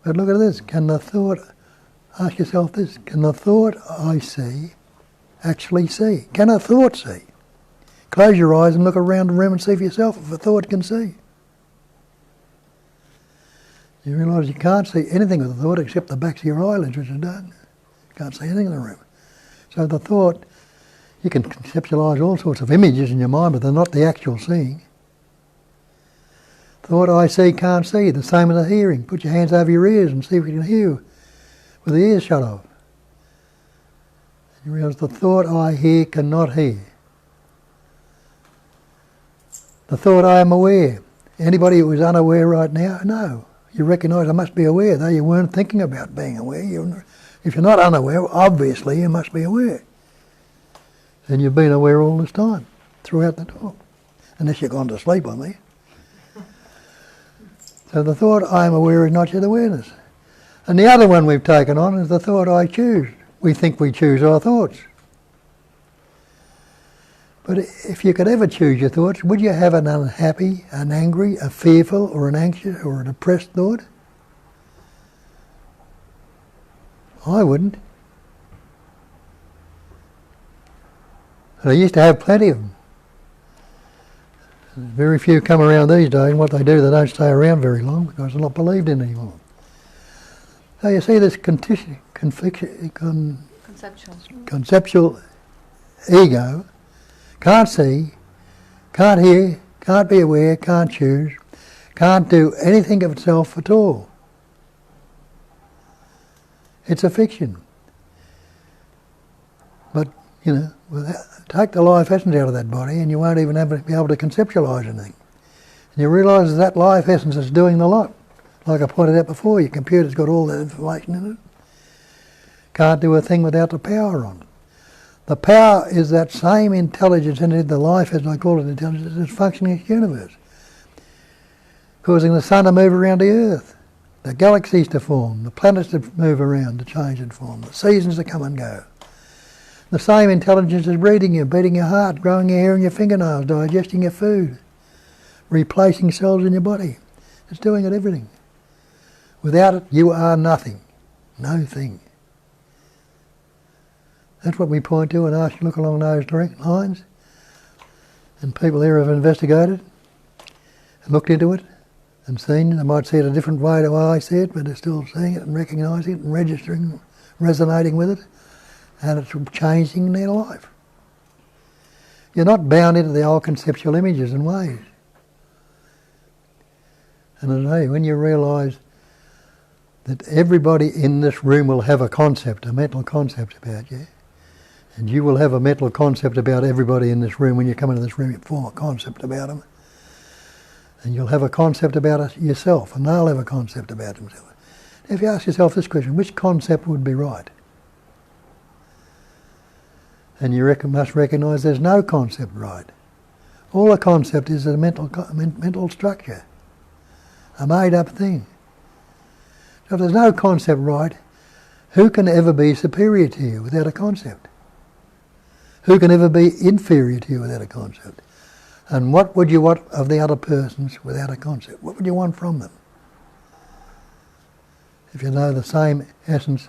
But look at this, can the thought, ask yourself this, can the thought I see actually see? Can a thought see? Close your eyes and look around the room and see for yourself if a thought can see. You realise you can't see anything with a thought except the backs of your eyelids, which are dark. You can't see anything in the room. So the thought, you can conceptualise all sorts of images in your mind, but they're not the actual seeing. Thought I see can't see. The same with the hearing. Put your hands over your ears and see if you can hear with the ears shut off. You realise the thought I hear cannot hear. The thought I am aware. Anybody who is unaware right now? No. You recognise I must be aware, though you weren't thinking about being aware. If you're not unaware, obviously you must be aware. And you've been aware all this time, throughout the talk. Unless you've gone to sleep on me. So the thought I am aware is not yet awareness. And the other one we've taken on is the thought I choose. We think we choose our thoughts. But if you could ever choose your thoughts, would you have an unhappy, an angry, a fearful, or an anxious, or an oppressed thought? I wouldn't. And I used to have plenty of them. Very few come around these days, and what they do, they don't stay around very long because they're not believed in anymore. So you see this conceptual ego, can't see, can't hear, can't be aware, can't choose, can't do anything of itself at all. It's a fiction. But, take the life essence out of that body and you won't even be able to conceptualise anything. And you realise that life essence is doing the lot. Like I pointed out before, your computer's got all that information in it. Can't do a thing without the power on. The power is that same intelligence in the life, as I call it, intelligence, that's functioning in the universe. Causing the sun to move around the earth, the galaxies to form, the planets to move around, to change in form, the seasons to come and go. The same intelligence is breathing you, beating your heart, growing your hair in your fingernails, digesting your food, replacing cells in your body. It's doing it everything. Without it, you are nothing. No thing. That's what we point to and ask you to look along those direct lines. And people here have investigated and looked into it and seen. They might see it a different way to how I see it, but they're still seeing it and recognising it and registering, resonating with it. And it's changing their life. You're not bound into the old conceptual images and ways. And I say, when you realise that everybody in this room will have a concept, a mental concept about you. And you will have a mental concept about everybody in this room. When you come into this room, you form a concept about them. And you'll have a concept about yourself, and they'll have a concept about themselves. If you ask yourself this question, which concept would be right? And you must recognise there's no concept right. All a concept is a mental structure, a made-up thing. So if there's no concept right, who can ever be superior to you without a concept? Who can ever be inferior to you without a concept? And what would you want of the other persons without a concept? What would you want from them? If you know the same essence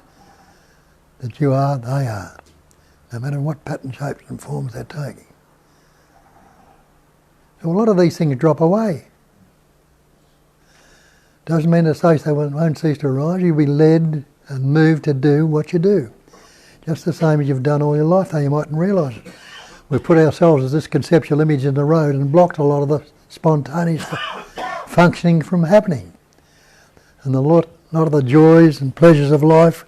that you are, they are. No matter what pattern, shapes and forms they're taking. So a lot of these things drop away. Doesn't mean to say they won't cease to arise. You'll be led and moved to do what you do. Just the same as you've done all your life, though you mightn't realise it. We've put ourselves as this conceptual image in the road and blocked a lot of the spontaneous functioning from happening. And a lot of the joys and pleasures of life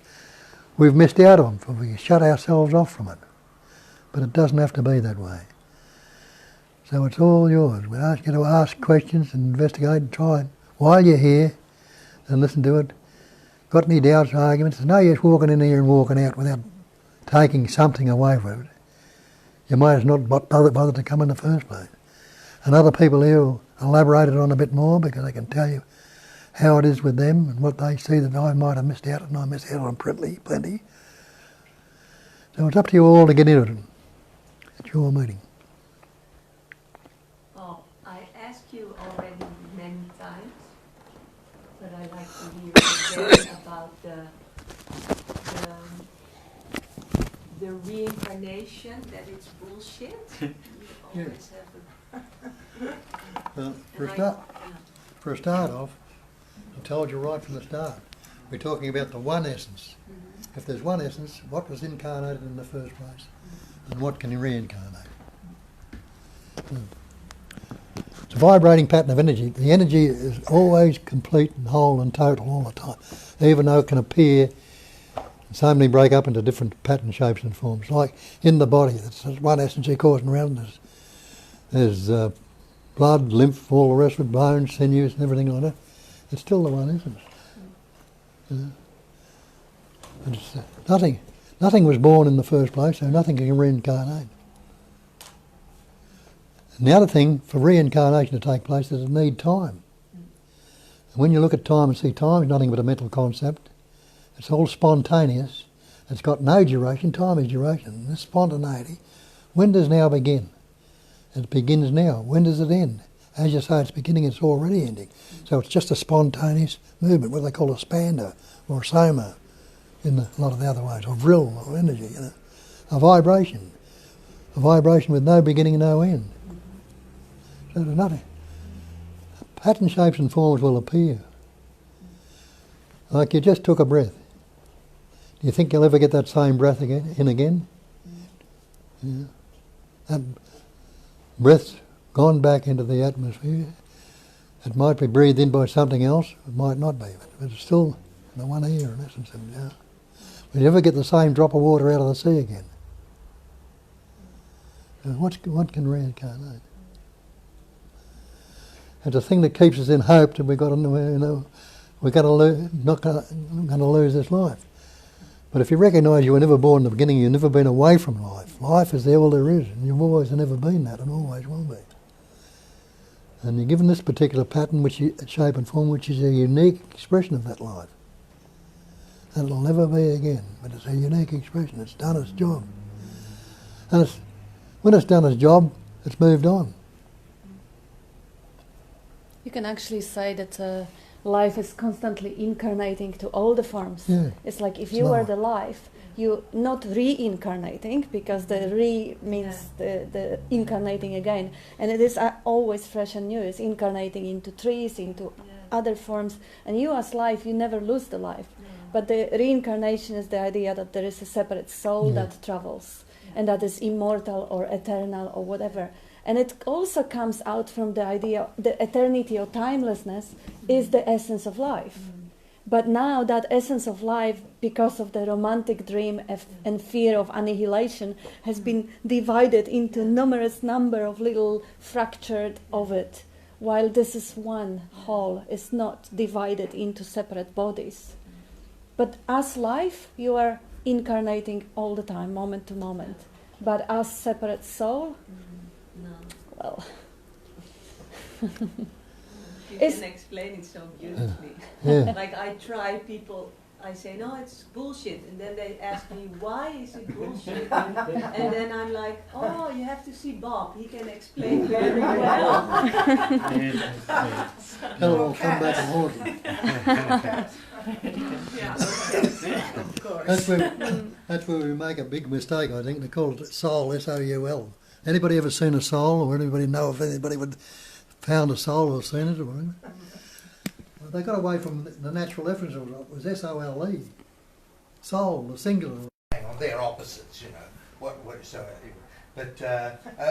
we've missed out on, for we shut ourselves off from it. But it doesn't have to be that way. So it's all yours. We ask you to ask questions and investigate and try it while you're here and listen to it. Got any doubts or arguments? There's no use walking in here and walking out without taking something away from it. You might as not bother to come in the first place. And other people here will elaborate it on a bit more because they can tell you how it is with them and what they see that I might have missed out on, and I missed out on plenty. So it's up to you all to get into it at your meeting. Oh, I asked you already many times, but I'd like to hear again about the reincarnation, that it's bullshit. You always have For a start off, I told you right from the start, we're talking about the one essence. Mm-hmm. If there's one essence, what was incarnated in the first place? And what can you reincarnate? It's a vibrating pattern of energy. The energy is always complete and whole and total all the time, even though it can appear and suddenly break up into different pattern shapes and forms. Like in the body, it's one essence here causing around. There's blood, lymph, all the rest of it, bones, sinews and everything like that. It's still the one essence. It's, nothing was born in the first place, so nothing can reincarnate. And the other thing, for reincarnation to take place, is it need time. And when you look at time and see time is nothing but a mental concept, it's all spontaneous, it's got no duration, time is duration. And this spontaneity, when does now begin? It begins now. When does it end? As you say, it's beginning, it's already ending. So it's just a spontaneous movement, what they call a spando or a soma in a lot of the other ways, or vril or energy, a vibration with no beginning and no end. So there's nothing. Pattern shapes and forms will appear. Like you just took a breath. Do you think you'll ever get that same breath again? Yeah. That breath's gone back into the atmosphere. It might be breathed in by something else, it might not be, but it's still the one here in essence. Yeah. Will you ever get the same drop of water out of the sea again? What can reincarnate? It's a thing that keeps us in hope that we're not going to lose this life. But if you recognise you were never born in the beginning, you've never been away from life. Life is all there is, and you've always never been that, and always will be. And you're given this particular pattern, shape and form, which is a unique expression of that life. And it'll never be again, but it's a unique expression. It's done its job. And when it's done its job, it's moved on. You can actually say that life is constantly incarnating to all the forms. Yeah. It's like if you are the life, you're not reincarnating, because the re means the incarnating again. And it is always fresh and new. It's incarnating into trees, into other forms. And you as life, you never lose the life. But the reincarnation is the idea that there is a separate soul that travels and that is immortal or eternal or whatever. And it also comes out from the idea the eternity or timelessness is the essence of life. But now that essence of life, because of the romantic dream and fear of annihilation, has been divided into numerous number of little fractured of it, while this is one whole, is not divided into separate bodies. But as life, you are incarnating all the time, moment to moment. But as separate soul, No. well, You It's- can explain it so beautifully. Yeah. Like I try people, I say, no, it's bullshit. And then they ask me, why is it bullshit? And then I'm like, oh, you have to see Bob. He can explain very well. Tell them all come back and haunt them. That's where we make a big mistake, I think. They call it soul, S-O-U-L. Anybody ever seen a soul, or anybody know if anybody would found a soul or seen it or whatever? They got away from the natural reference of it. It was S-O-L-E. Soul, the singular. Hang on, they're opposites, you know. But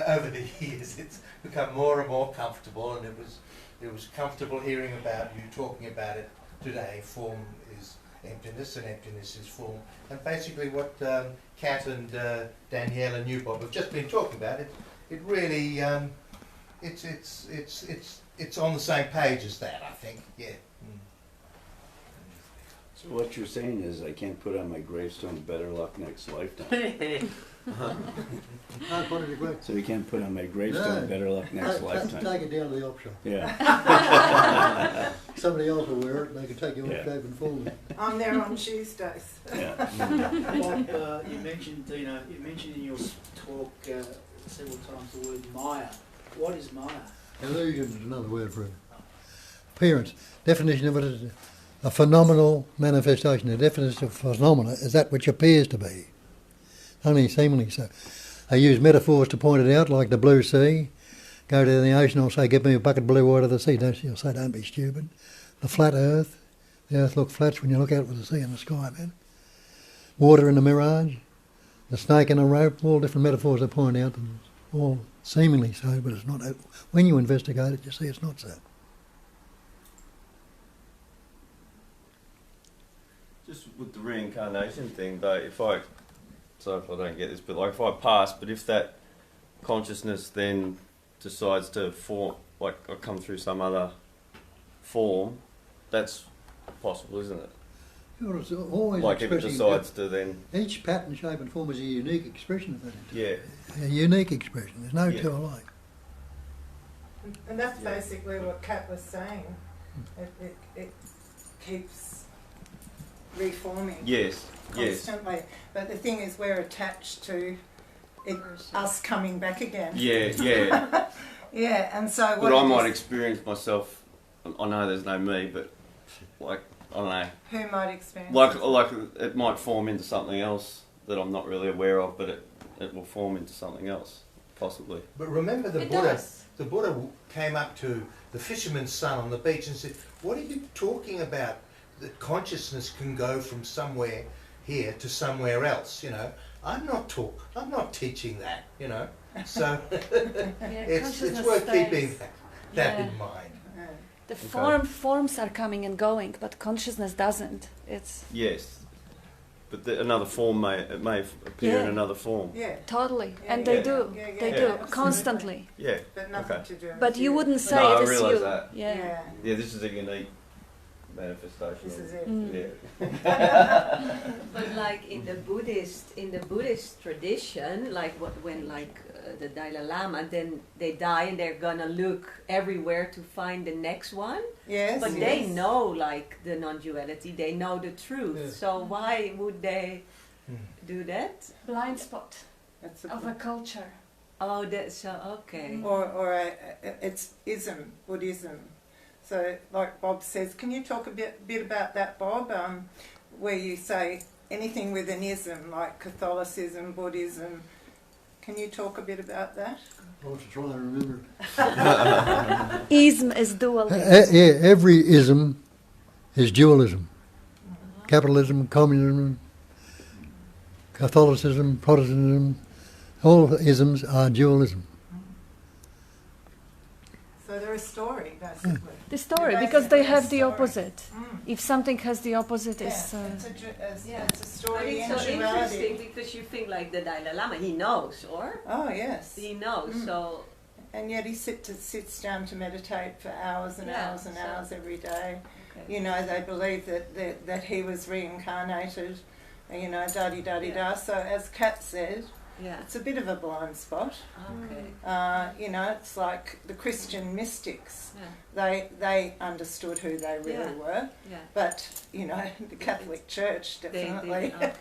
over the years, it's become more and more comfortable, and it was comfortable hearing about you talking about it today. Form is emptiness, and emptiness is form. And basically, what Kat and Danielle and you, Bob, have just been talking about, it really, it's on the same page as that, I think. Yeah. So what you're saying is I can't put on my gravestone better luck next lifetime. No, put it away. So you can't put on my gravestone No. better luck next lifetime. Take it down to the op shop. Yeah. Somebody else will wear it and they can take your Yeah. shape and form it. I'm there on Tuesdays. Yeah. Bob, you mentioned in your talk several times the word Maya. What is Maya? Illusion is another word for it. Appearance. Definition of it is a phenomenal manifestation. The definition of phenomena is that which appears to be. Only seemingly so. I use metaphors to point it out, like the blue sea. Go to the ocean, I'll say, give me a bucket of blue water of the sea. You'll say, don't be stupid. The flat earth. The earth looks flat when you look out with the sea and the sky, man. Water in the mirage. The snake in a rope. All different metaphors I point out. And all seemingly so, but it's not. When you investigate it, you see it's not so. Just with the reincarnation thing, though, sorry if I don't get this, but like if I pass, but if that consciousness then decides to form, like I come through some other form, that's possible, isn't it? Sure, it's always Like if it expressing decides to then, each pattern, shape and form is a unique expression of that. yeah, A unique expression. There's no Yeah. two alike. And that's basically what Kat was saying. It keeps reforming yes, yes, constantly. But the thing is, we're attached to it, us coming back again. yeah, yeah. Yeah, and so what But I it might is- experience myself, I know there's no me, but like, I don't know, who might experience like it might form into something else that I'm not really aware of, but it will form into something else, possibly. But remember the It Buddha. does. The Buddha came up to the fisherman's son on the beach and said, "What are you talking about? That consciousness can go from somewhere here to somewhere else. You know, I'm not teaching that. You know, so it's worth keeping that in mind." Yeah. The Okay. forms are coming and going, but consciousness doesn't. It's Yes, but another form may appear in Yeah. another form. Yeah, totally, Yeah, and yeah, they yeah. do, Yeah, yeah, they yeah, do absolutely. constantly. Yeah, but nothing okay. to do with But you wouldn't say No, I it is realise you. that. Yeah. Yeah, Yeah, this is a unique manifestation. this is of- it. Mm. Yeah. But like in the Buddhist tradition, like when the Dalai Lama, then they die and they're gonna look everywhere to find the next one. Yes, But yes. they know like the non-duality, they know the truth. Yeah. So why would they do that? Blind spot That's of a culture. Oh, that's so okay. it's ism, Buddhism. So, like Bob says, can you talk a bit about that, Bob? Where you say anything with an ism, like Catholicism, Buddhism. Can you talk a bit about that? I'll have to try and remember it. Ism is dual. Yeah, every ism is dualism. Capitalism, communism, Catholicism, Protestantism, all isms are dualism. So there They're a story, basically. The story, They're because they basically a have the story. opposite. If something has the opposite, Yeah, it's... it's a But story it's in so duality. interesting because you think like the Dalai Lama, he knows, or? Oh, yes. He knows, so... And yet he sits down to meditate for hours and Yeah, hours and so- hours every day. Okay. You know, they believe that he was reincarnated, you know, da-di-da-di-da. So as Kat said, Yeah. it's a bit of a blind spot. Okay. You know, it's like the Christian mystics. Yeah. They understood who they really were. Yeah. But, you know, the Catholic Church They definitely did, okay.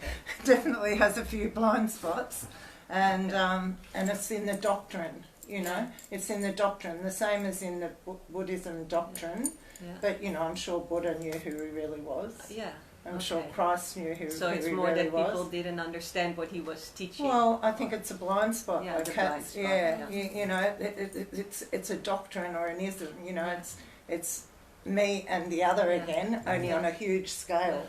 definitely has a few blind spots. And it's in the doctrine, you know. It's in the doctrine, the same as in the Buddhism doctrine. Yeah. But, you know, I'm sure Buddha knew who he really was. Yeah. I'm sure Okay. Christ knew who, So who it's he more really that was. people didn't understand what he was teaching. Well, I think it's a blind spot. Yeah, like the Kat's- blind spot, yeah, yeah. you know, it's a doctrine or an ism. You know, it's me and the other Yeah. again, only on a huge scale.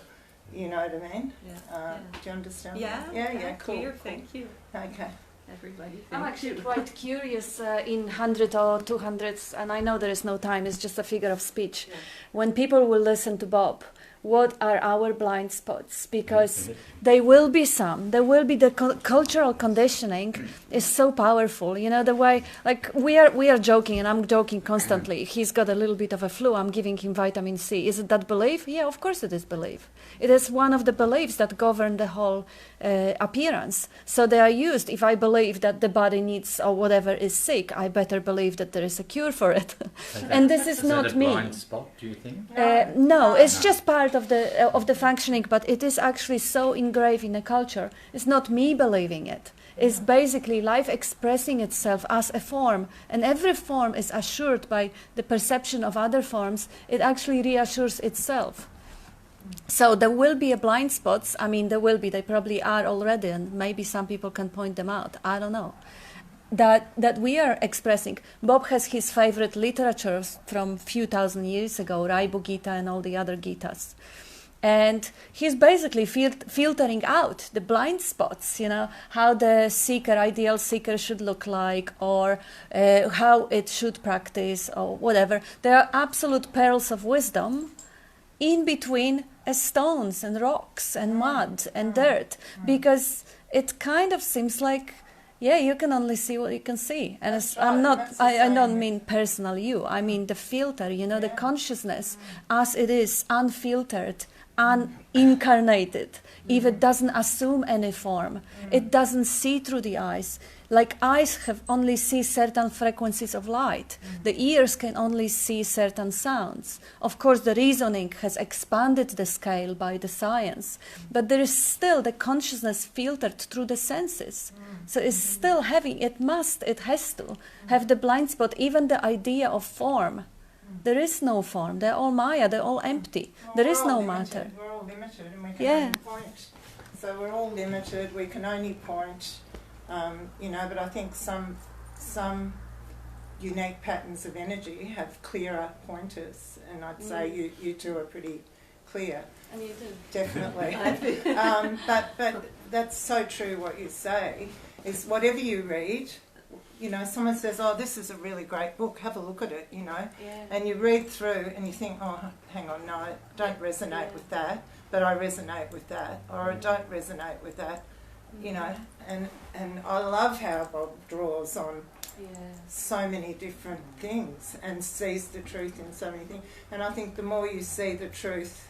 You know what I mean? Yeah. Do you understand? Yeah. that? Yeah. Cool. Clear, cool. thank you. Okay. Everybody, thank I'm actually you. quite curious in 100 or 200s, and I know there is no time, it's just a figure of speech. Yeah. When people will listen to Bob, what are our blind spots? Because there will be some. There will be the cultural conditioning is so powerful. You know, the way, like, we are joking, and I'm joking constantly. He's got a little bit of a flu. I'm giving him vitamin C. Is it that belief? Yeah, of course it is belief. It is one of the beliefs that govern the whole appearance. So they are used. If I believe that the body needs or whatever is sick, I better believe that there is a cure for it. And this is not that a me. blind spot, do you think? No, it's just part of the functioning, but it is actually so engraved in the culture. It's not me believing it. It's basically life expressing itself as a form, and every form is assured by the perception of other forms. It actually reassures itself. So there will be a blind spots. I mean, there will be. They probably are already, and maybe some people can point them out. I don't know. That we are expressing. Bob has his favorite literatures from few thousand years ago, Raibu Gita and all the other Gitas. And he's basically filtering out the blind spots, you know, how the ideal seeker should look like, or how it should practice, or whatever. There are absolute pearls of wisdom in between stones and rocks and mud and dirt, because it kind of seems like, yeah, you can only see what you can see. And I don't mean personal you, I mean the filter, you know, the consciousness as it is, unfiltered, unincarnated. If it doesn't assume any form, it doesn't see through the eyes. Like eyes have only see certain frequencies of light. The ears can only see certain sounds. Of course, the reasoning has expanded the scale by the science, but there is still the consciousness filtered through the senses. So it's still having, it has to have the blind spot, even the idea of form. There is no form. They're all Maya. They're all empty. Well, there is we're all no limited. matter. We're all limited, and we can Yeah. only point. So we're all limited. We can only point. You know, but I think some unique patterns of energy have clearer pointers, and I'd say you two are pretty clear. And you do. Definitely. But that's so true. What you say is whatever you read. You know, someone says, "Oh, this is a really great book. Have a look at it." You know, and you read through and you think, "Oh, hang on, no, I don't resonate with that, but I resonate with that, or I don't resonate with that." You know, and I love how Bob draws on so many different things and sees the truth in so many things. And I think the more you see the truth,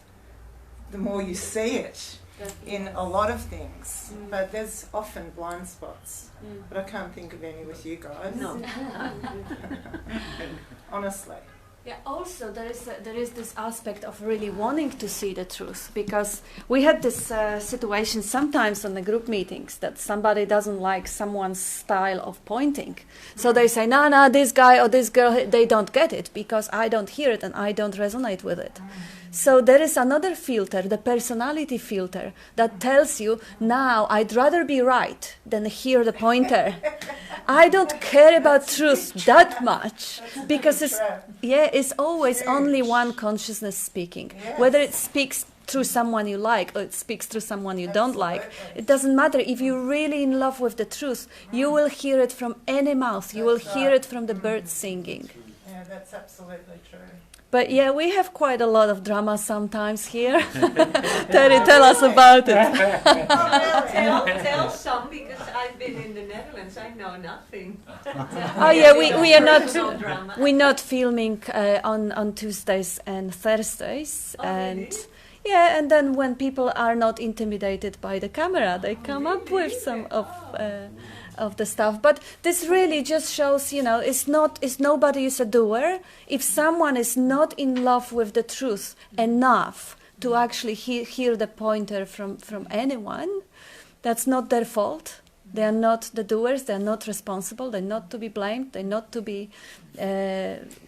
the more you see it in a lot of things. But there's often blind spots. But I can't think of any with you guys. No. Honestly. Yeah, also there is this aspect of really wanting to see the truth, because we had this situation sometimes on the group meetings that somebody doesn't like someone's style of pointing. So they say, no, this guy or this girl, they don't get it because I don't hear it and I don't resonate with it. So there is another filter, the personality filter, that tells you, now I'd rather be right than hear the pointer. I don't care about truth that much, because it's always only one consciousness speaking. Whether it speaks through someone you like or it speaks through someone you don't like, it doesn't matter. If you're really in love with the truth, you will hear it from any mouth. You will hear it from the birds singing. that's absolutely true. But yeah, we have quite a lot of drama sometimes here. Terry, tell us about it. Tell some, because I've been in the Netherlands. I know nothing. Oh yeah, we are not No drama. we're not filming on Tuesdays and Thursdays, Oh, and really? yeah, and then when people are not intimidated by the camera, they come up with some of the stuff. But this really just shows, it's nobody is a doer. If someone is not in love with the truth enough to actually hear the pointer from anyone, that's not their fault. They are not the doers. They are not responsible. They're not to be blamed. They're not to be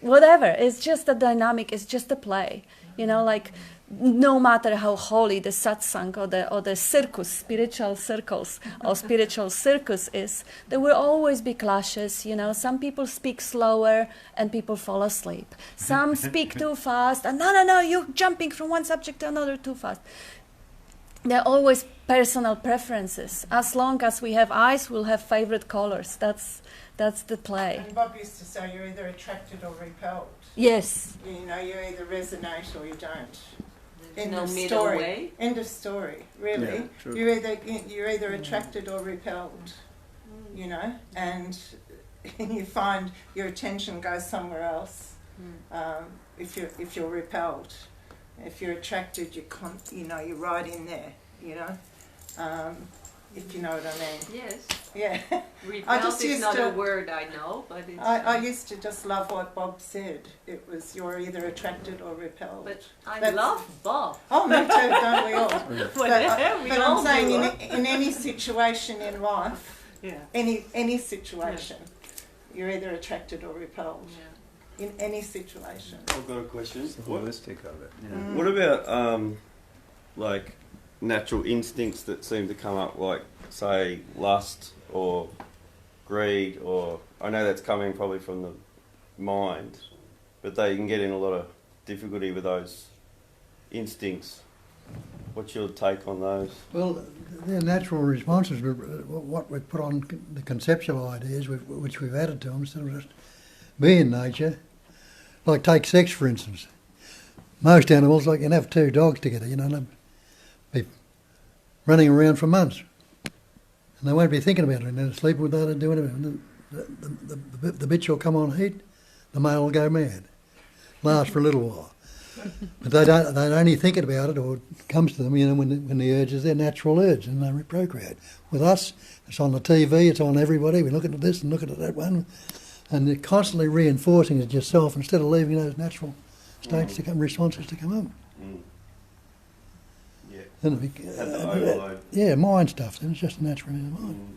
whatever. It's just a dynamic. It's just a play. Like no matter how holy the satsang or the circus, spiritual circles or spiritual circus is, there will always be clashes. Some people speak slower and people fall asleep. Some speak too fast and no, you're jumping from one subject to another too fast. There are always personal preferences. As long as we have eyes, we'll have favorite colors. That's the play. And Bob used to say you're either attracted or repelled. Yes. You either resonate or you don't. There's End no of middle story. way. End of story. Really, Yeah, true. you're either attracted or repelled. And you find your attention goes somewhere else. If you're repelled, if you're attracted, you're right in there. If you know what I mean. Yes. Yeah. Repelled just is used not to- a word I know, but it's. I used to just love what Bob said. It was you're either attracted or repelled. But I That's- love Bob. Oh, me too, don't we all? Well, we But all I'm saying do. in any situation in life, Yeah. any situation, you're either attracted or repelled. Yeah. In any situation. I've got a question. It's holistic of it. Yeah. What about like natural instincts that seem to come up, like say lust or greed, or I know that's coming probably from the mind, but they can get in a lot of difficulty with those instincts. What's your take on those? Well, they're natural responses, but what we put on the conceptual ideas, which we've added to them, instead of just being nature. Like take sex, for instance. Most animals, like you can have two dogs together, they'll be running around for months. And they won't be thinking about it, and they'll sleep without it doing it. The bitch will come on heat, the male will go mad. Last for a little while. But they're only thinking about it, or it comes to them, when the urge is their natural urge, and they procreate. With us, it's on the TV, it's on everybody, we're looking at this and looking at that one, and you're constantly reinforcing it yourself instead of leaving those natural states to come, responses to come up. Mm. Yeah. And yeah, mind stuff, then it's just natural in the mind. Mm.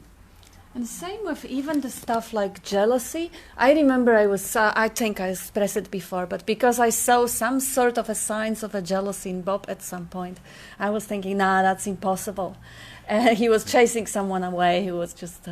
And same with even the stuff like jealousy. I remember I think I expressed it before, but because I saw some sort of a signs of a jealousy in Bob at some point, I was thinking, nah, that's impossible. He was chasing someone away, he was just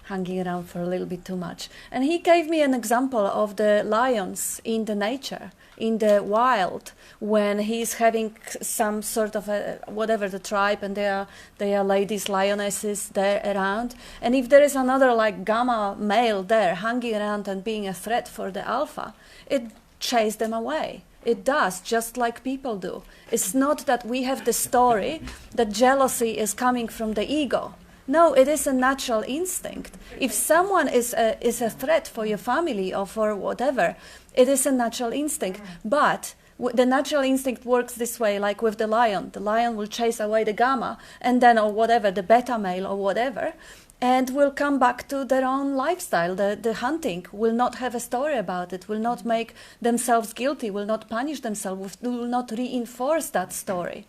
hanging around for a little bit too much. And he gave me an example of the lions in the nature, in the wild, when he's having some sort of whatever the tribe, and there are ladies lionesses there around, and if there is another like gamma male there hanging around and being a threat for the alpha, it chases them away. It does, just like people do. It's not that we have the story that jealousy is coming from the ego. No, it is a natural instinct. If someone is a threat for your family or for whatever, it is a natural instinct. But the natural instinct works this way, like with the lion. The lion will chase away the gamma, and then, or whatever, the beta male or whatever, and will come back to their own lifestyle. The hunting will not have a story about it, will not make themselves guilty, will not punish themselves, will not reinforce that story.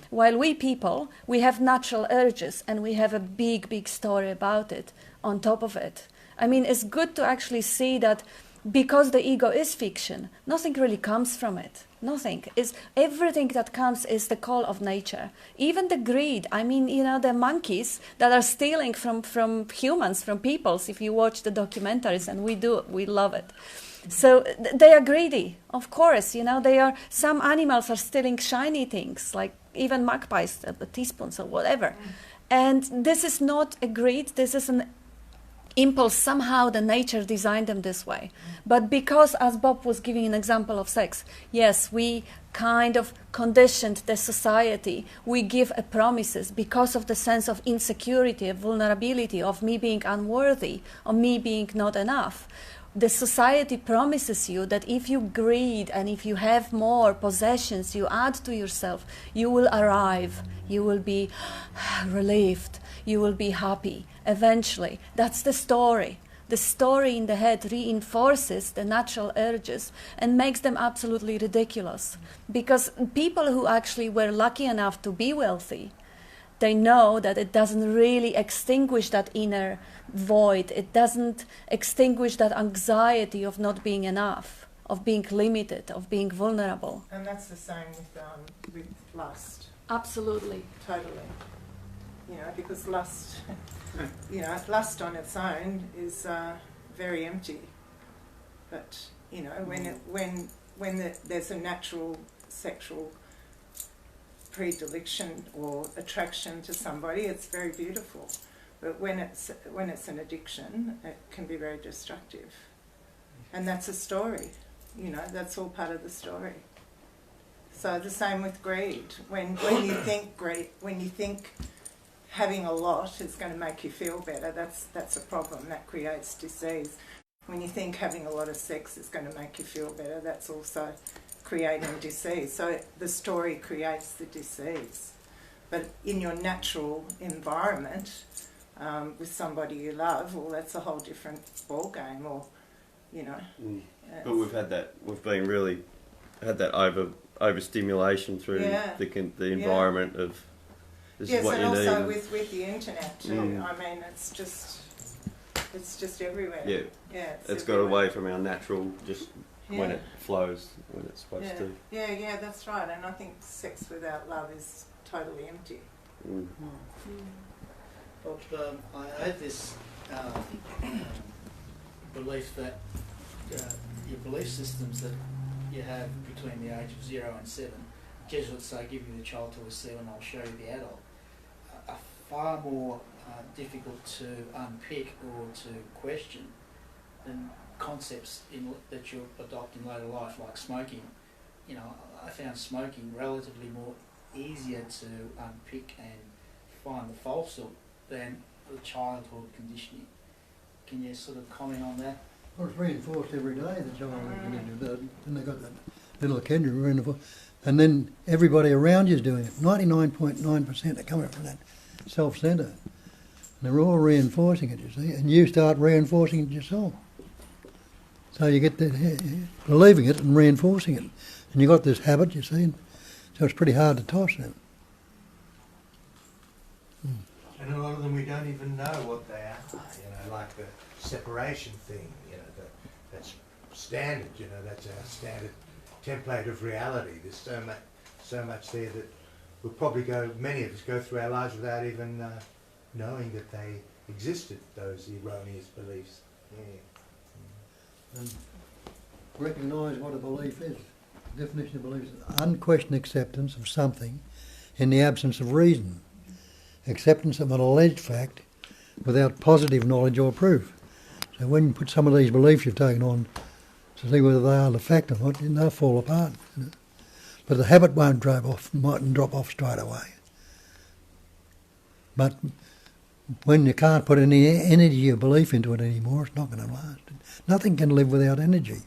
While we people, we have natural urges and we have a big, big story about it on top of it. I mean, it's good to actually see that because the ego is fiction, nothing really comes from it. Nothing. Everything that comes is the call of nature. Even the greed. I mean, the monkeys that are stealing from humans, from peoples, if you watch the documentaries, and we love it. So they are greedy, of course. Some animals are stealing shiny things, like even magpies, teaspoons or whatever. And this is not a greed, this is an impulse, somehow the nature designed them this way. But because, as Bob was giving an example of sex, yes, we kind of conditioned the society. We give a promises because of the sense of insecurity, of vulnerability, of me being unworthy, of me being not enough. The society promises you that if you greed and if you have more possessions you add to yourself, you will arrive, you will be relieved, you will be happy eventually. That's the story. The story in the head reinforces the natural urges and makes them absolutely ridiculous. Because people who actually were lucky enough to be wealthy, they know that it doesn't really extinguish that inner void. It doesn't extinguish that anxiety of not being enough, of being limited, of being vulnerable. And that's the same with lust. Absolutely. Totally. You know, because lust, you know, lust on its own is very empty. But you know, when there's a natural sexual predilection or attraction to somebody, it's very beautiful. But when it's an addiction, it can be very destructive. And that's a story. You know, that's all part of the story. So the same with greed. When you think having a lot is going to make you feel better, that's a problem. That creates disease. When you think having a lot of sex is going to make you feel better, that's also creating disease. So the story creates the disease. But in your natural environment, with somebody you love, well, that's a whole different ball game. Or, you know. But we've had that. We've been really had that overstimulation through the environment of. This is what you need. Yes, and also with the internet too. I mean, it's just everywhere. Yeah. Yeah. It's got away from our natural, just when it flows, when it's supposed to. Yeah, that's right. And I think sex without love is totally empty. Bob, I had this belief that your belief systems that you have between the age of 0 and 7, Jesuits say, give you the child till 7, I'll show you the adult, are far more difficult to unpick or to question than concepts that you adopt in later life, like smoking. You know, I found smoking relatively more easier to unpick and find the falsehood than the childhood conditioning. Can you sort of comment on that? Well, it's reinforced every day, the child, and they got that little kid reinforced. And then everybody around you is doing it. 99.9% are coming from that self-centre. And they're all reinforcing it, you see, and you start reinforcing it yourself. So you get believing it and reinforcing it. And you got this habit, you see, and so it's pretty hard to toss them. And a lot of them we don't even know what they are, you know, like the separation thing, you know, that's standard, you know, that's our standard template of reality. There's so much there that we'll probably many of us go through our lives without even knowing that they existed, those erroneous beliefs. Yeah. And recognise what a belief is. The definition of belief is unquestioned acceptance of something in the absence of reason. Acceptance of an alleged fact without positive knowledge or proof. So when you put some of these beliefs you've taken on to see whether they are the fact or not, they'll fall apart. You know? But the habit mightn't drop off straight away. But when you can't put any energy or belief into it anymore, it's not going to last. Nothing can live without energy.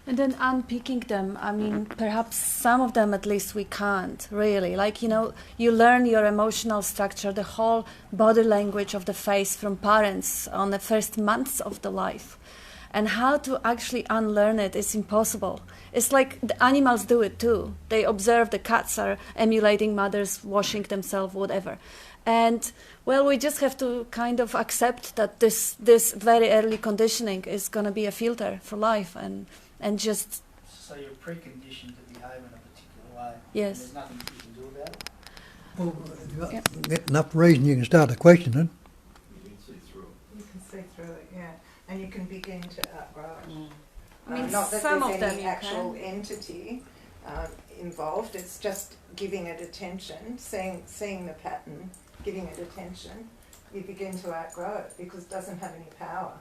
And then unpicking them, I mean, perhaps some of them at least we can't, really. Like, you know, you learn your emotional structure, the whole body language of the face from parents on the first months of the life. And how to actually unlearn it is impossible. It's like the animals do it too. They observe the cats are emulating mothers, washing themselves, whatever. And, well, we just have to kind of accept that this very early conditioning is going to be a filter for life and just... So you're preconditioned to behave in a particular way. Yes. And there's nothing you can do about it? Well, if you get enough reason, you can start to question it. You can see through it. You can see through it, yeah. And you can begin to outgrow it. I mean, not that some there's of them any you actual can. entity involved, it's just giving it attention, seeing the pattern, giving it attention, you begin to outgrow it because it doesn't have any power.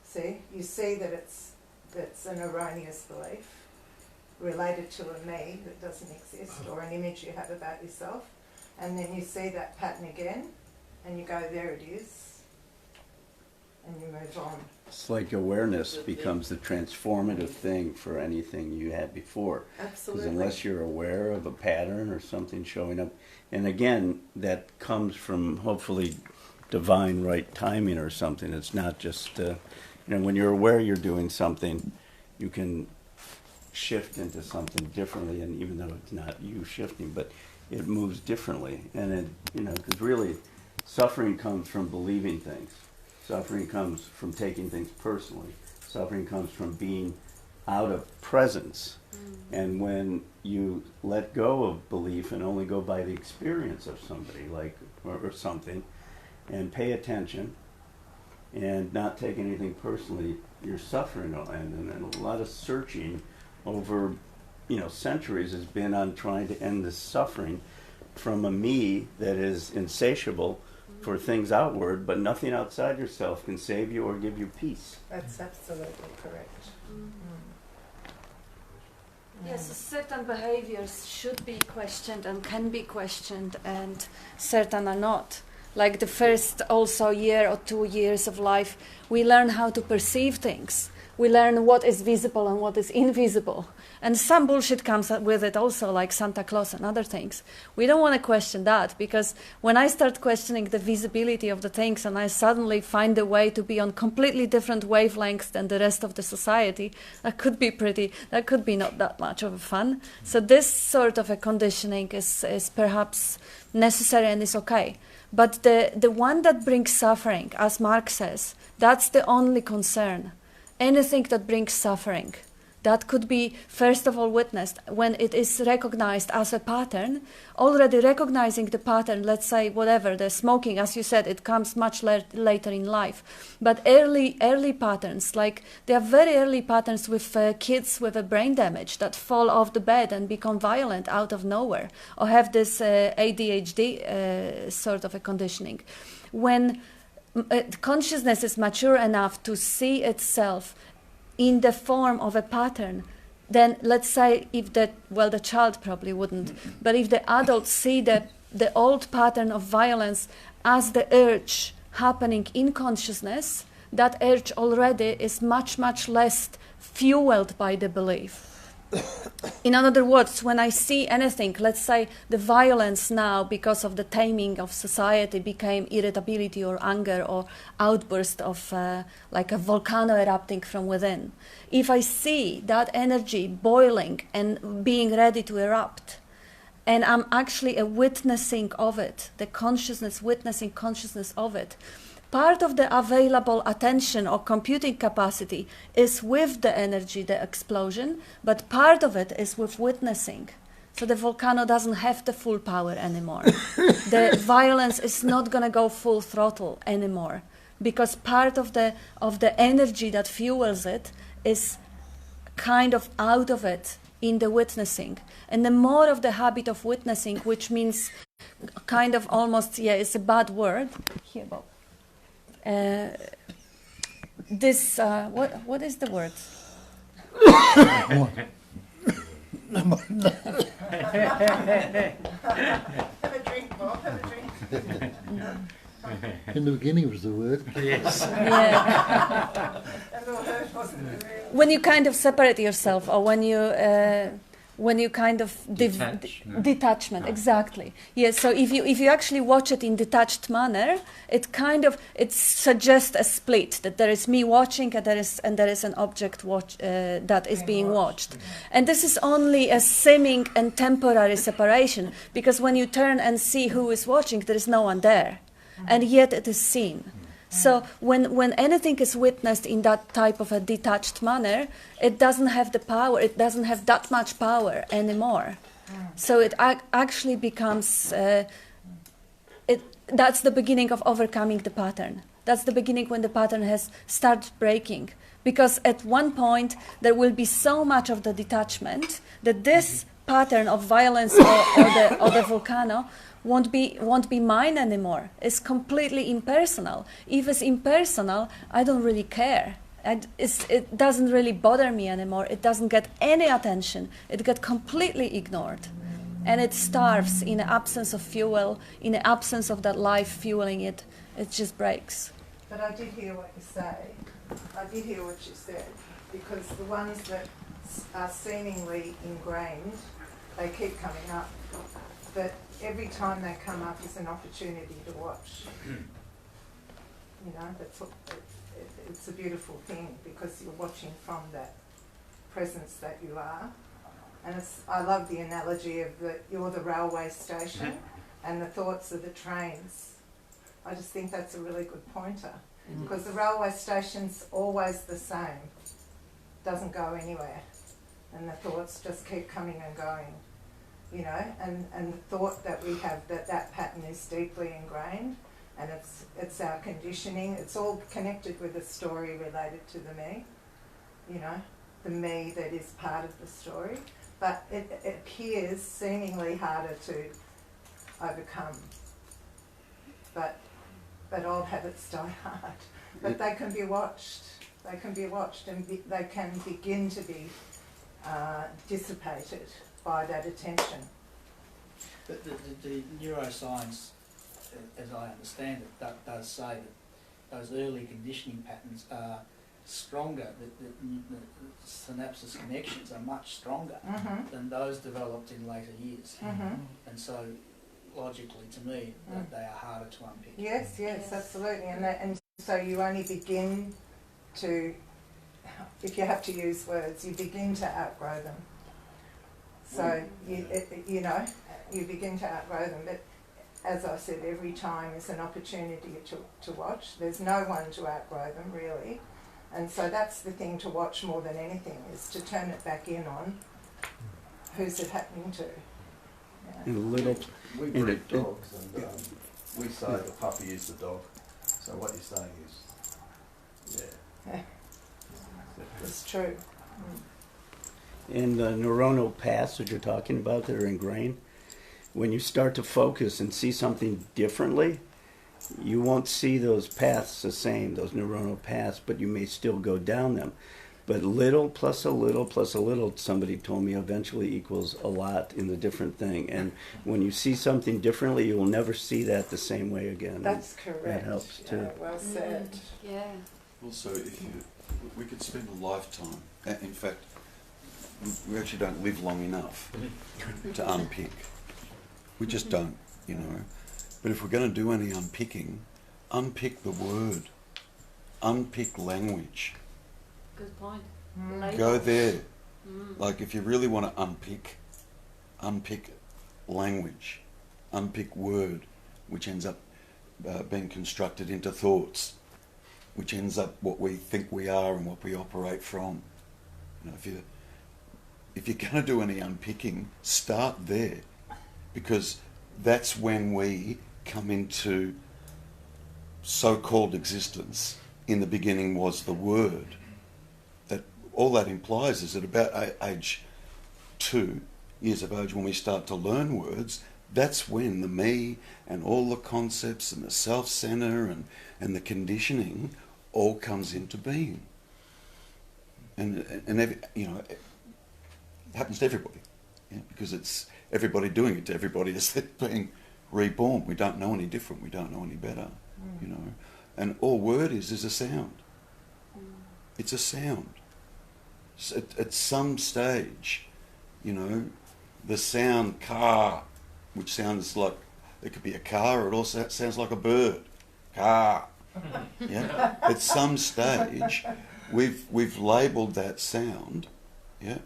See, you see that it's an erroneous belief related to a me that doesn't exist, or an image you have about yourself, and then you see that pattern again, and you go, there it is, and you move on. It's like awareness becomes the transformative thing for anything you had before. Absolutely. Because unless you're aware of a pattern or something showing up, and again, that comes from hopefully divine right timing or something. It's not just, when you're aware you're doing something, you can shift into something differently, and even though it's not you shifting, but it moves differently. And it, because really, suffering comes from believing things. Suffering comes from taking things personally. Suffering comes from being out of presence. And when you let go of belief and only go by the experience of somebody, or something, and pay attention and not take anything personally, your suffering will end. And a lot of searching over, centuries has been on trying to end this suffering from a me that is insatiable for things outward, but nothing outside yourself can save you or give you peace. That's absolutely correct. Yes, certain behaviors should be questioned and can be questioned, and certain are not. Like the first also year or 2 years of life, we learn how to perceive things. We learn what is visible and what is invisible. And some bullshit comes with it also, like Santa Claus and other things. We don't want to question that, because when I start questioning the visibility of the things and I suddenly find a way to be on completely different wavelengths than the rest of the society, that could be not that much of a fun. So this sort of a conditioning is perhaps necessary and is okay. But the one that brings suffering, as Mark says, that's the only concern. Anything that brings suffering, that could be, first of all, witnessed when it is recognized as a pattern. Already recognizing the pattern, let's say, whatever, the smoking, as you said, it comes much later in life. But early patterns, like there are very early patterns with kids with a brain damage that fall off the bed and become violent out of nowhere, or have this ADHD sort of a conditioning. When consciousness is mature enough to see itself in the form of a pattern, then let's say if the child probably wouldn't, but if the adults see the old pattern of violence as the urge happening in consciousness, that urge already is much, much less fueled by the belief. In other words, when I see anything, let's say the violence now because of the taming of society became irritability or anger or outburst of like a volcano erupting from within. If I see that energy boiling and being ready to erupt, and I'm actually a witnessing of it, the consciousness witnessing consciousness of it, part of the available attention or computing capacity is with the energy, the explosion, but part of it is with witnessing. So the volcano doesn't have the full power anymore. The violence is not going to go full throttle anymore, because part of the energy that fuels it is kind of out of it in the witnessing. And the more of the habit of witnessing, which means kind of almost, it's a bad word. Here, Bob. What is the word? Have a drink, Bob, have a drink. In the beginning was the word. Yes. Yeah. When you kind of separate yourself, or when you kind of detachment, exactly. Yes. So if you actually watch it in detached manner, it suggests a split, that there is me watching and there is an object that is being watched. And this is only a seeming and temporary separation, because when you turn and see who is watching, there is no one there, and yet it is seen. So when anything is witnessed in that type of a detached manner, it doesn't have the power, it doesn't have that much power anymore. So it actually becomes, that's the beginning of overcoming the pattern. That's the beginning when the pattern has started breaking. Because at one point there will be so much of the detachment that this pattern of violence or the volcano won't be mine anymore. It's completely impersonal. If it's impersonal, I don't really care. It doesn't really bother me anymore. It doesn't get any attention. It gets completely ignored. And it starves in the absence of fuel, in the absence of that life fueling it. It just breaks. But I did hear what you say. I did hear what you said, because the ones that are seemingly ingrained, they keep coming up. But every time they come up is an opportunity to watch. You know, it's a beautiful thing, because you're watching from that presence that you are. And I love the analogy of you're the railway station and the thoughts are the trains. I just think that's a really good pointer, because the railway station's always the same, doesn't go anywhere, and the thoughts just keep coming and going, you know, and the thought that we have that pattern is deeply ingrained, and it's our conditioning. It's all connected with a story related to the me, you know, the me that is part of the story, but it appears seemingly harder to overcome. But old habits die hard. But they can be watched. They can be watched, and they can begin to be dissipated by that attention. The neuroscience, as I understand it, does say that those early conditioning patterns are stronger. The synapses connections are much stronger than those developed in later years. And so, logically, to me, that they are harder to unpick. Yes, absolutely. And so you only begin to, if you have to use words, you begin to outgrow them. So, you know, you begin to outgrow them. But as I said, every time is an opportunity to watch. There's no one to outgrow them, really. And so that's the thing to watch more than anything, is to turn it back in on who's it happening to. We breed dogs, and we say the puppy is the dog. So what you're saying is, Yeah. It's true. And the neuronal paths that you're talking about that are ingrained, when you start to focus and see something differently, you won't see those paths the same, those neuronal paths, but you may still go down them. But little plus a little plus a little, somebody told me, eventually equals a lot in the different thing. And when you see something differently, you will never see that the same way again. That's correct. That helps too. Yeah, well said. Yeah. Also, we could spend a lifetime, in fact, we actually don't live long enough to unpick. We just don't, you know. But if we're going to do any unpicking, unpick the word, unpick language. Good point. Go there. Like, if you really want to unpick language, unpick word, which ends up being constructed into thoughts, which ends up what we think we are and what we operate from. You know, if you're going to do any unpicking, start there, because that's when we come into so-called existence. In the beginning was the word. That all that implies is that about age 2 years of age, when we start to learn words, that's when the me and all the concepts and the self-centre and the conditioning all comes into being. And every, you know, it happens to everybody, yeah, because it's everybody doing it to everybody as they're being reborn. We don't know any different. We don't know any better, you know. And all word is a sound. It's a sound. So at some stage, you know, the sound car, which sounds like, it could be a car, or it also sounds like a bird. Car. Yeah. At some stage, we've labelled that sound, yeah,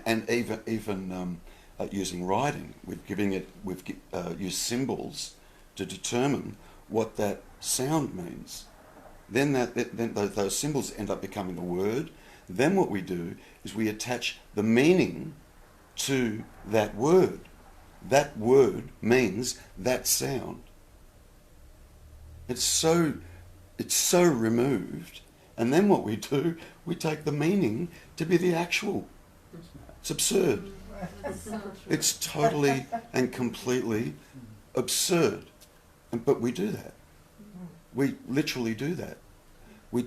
and even using writing, we've used symbols to determine what that sound means. Then those symbols end up becoming a word. Then what we do is we attach the meaning to that word. That word means that sound. It's so removed. And then what we do, we take the meaning to be the actual. It's absurd. It's totally and completely absurd. But we do that. We literally do that. We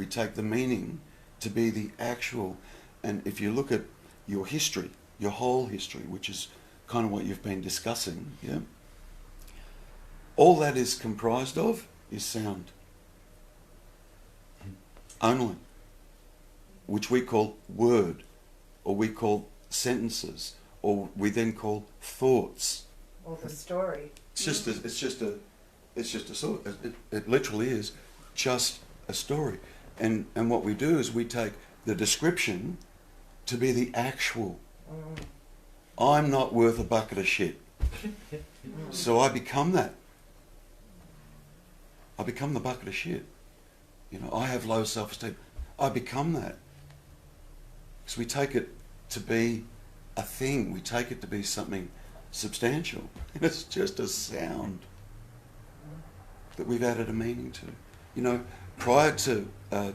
take the meaning to be the actual, and if you look at your history, your whole history, which is kind of what you've been discussing, yeah, all that is comprised of is sound. Only. Which we call word, or we call sentences, or we then call thoughts. Or the story. It's just a sort. It literally is just a story. And what we do is we take the description to be the actual. I'm not worth a bucket of shit. So I become that. I become the bucket of shit. You know, I have low self-esteem. I become that. Because we take it to be a thing. We take it to be something substantial. And it's just a sound that we've added a meaning to. You know, prior to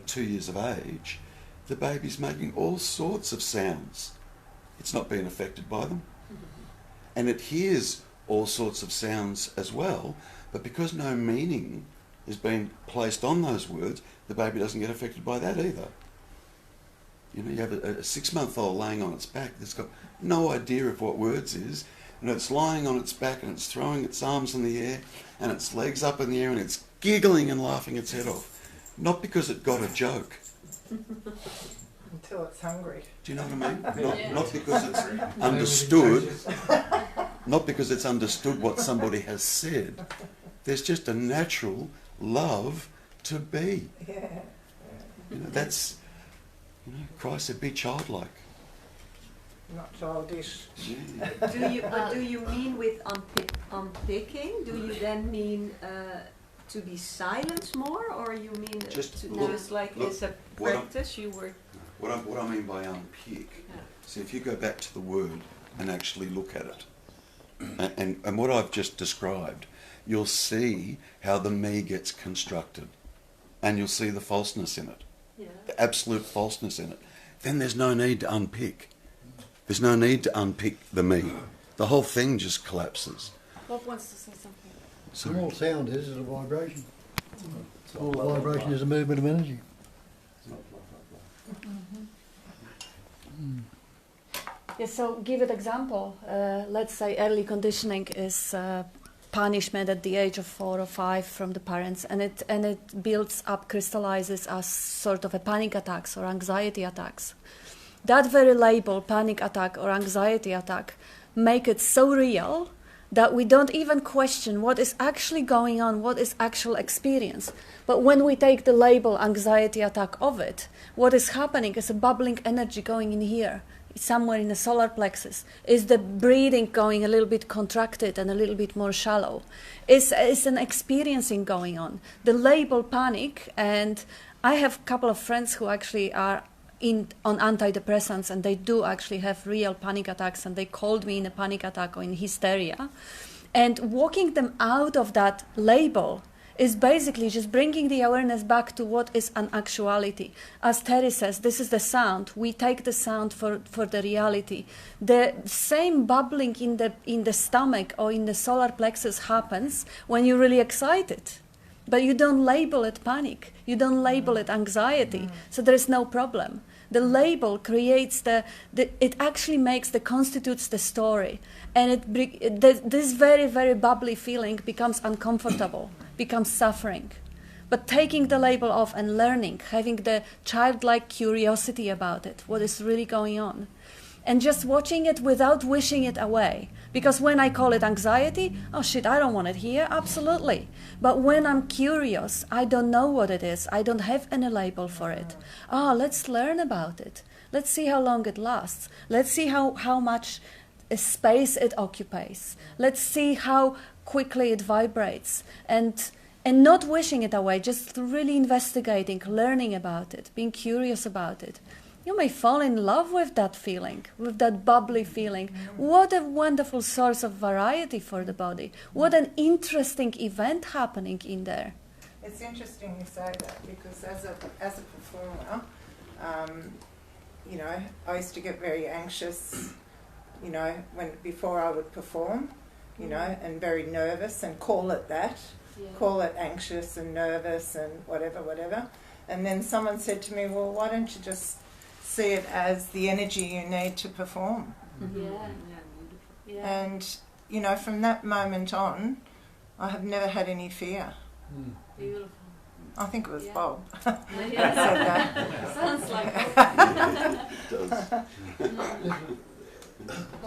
2 years of age, the baby's making all sorts of sounds. It's not being affected by them. And it hears all sorts of sounds as well, but because no meaning is being placed on those words, the baby doesn't get affected by that either. You know, you have a 6-month-old laying on its back that's got no idea of what words is, and it's lying on its back and it's throwing its arms in the air and its legs up in the air and it's giggling and laughing its head off. Not because it got a joke. Until it's hungry. Do you know what I mean? Not because it's understood. Not because it's understood what somebody has said. There's just a natural love to be. Yeah. You know, that's, you know, Christ said, be childlike. Not childish. Yeah. Do you mean with unpicking? Do you then mean to be silenced more, or you mean Just to look- just like look, it's a what I'm- practice you were? What I mean by unpick, Yeah. see, if you go back to the word and actually look at it, and what I've just described, you'll see how the me gets constructed, and you'll see the falseness in it, the absolute falseness in it. Then there's no need to unpick. There's no need to unpick the me. The whole thing just collapses. Bob wants to say something. So All sound is a vibration. All vibration is a movement of energy. Yeah, so give it example. Let's say early conditioning is punishment at the age of 4 or 5 from the parents, and it builds up, crystallizes as sort of a panic attacks or anxiety attacks. That very label, panic attack or anxiety attack, make it so real that we don't even question what is actually going on, what is actual experience. But when we take the label anxiety attack of it, what is happening is a bubbling energy going in here, somewhere in the solar plexus. Is the breathing going a little bit contracted and a little bit more shallow? Is an experiencing going on. The label panic, and I have a couple of friends who actually are on antidepressants, and they do actually have real panic attacks, and they called me in a panic attack or in hysteria. And walking them out of that label is basically just bringing the awareness back to what is an actuality. As Terry says, this is the sound. We take the sound for the reality. The same bubbling in the stomach or in the solar plexus happens when you're really excited. But you don't label it panic. You don't label it anxiety. So there is no problem. The label creates it actually constitutes the story. And this very, very bubbly feeling becomes uncomfortable, becomes suffering. But taking the label off and learning, having the childlike curiosity about it, what is really going on, and just watching it without wishing it away. Because when I call it anxiety, oh shit, I don't want it here, absolutely. But when I'm curious, I don't know what it is. I don't have any label for it. Let's learn about it. Let's see how long it lasts. Let's see how much space it occupies. Let's see how quickly it vibrates. And not wishing it away, just really investigating, learning about it, being curious about it. You may fall in love with that feeling, with that bubbly feeling. What a wonderful source of variety for the body. What an interesting event happening in there. It's interesting you say that, because as a performer, you know, I used to get very anxious you know, before I would perform, you know, and very nervous and call it that, call it anxious and nervous and whatever. And then someone said to me, well, why don't you just see it as the energy you need to perform? And, you know, from that moment on, I have never had any fear. Beautiful. I think it was Bob. Sounds like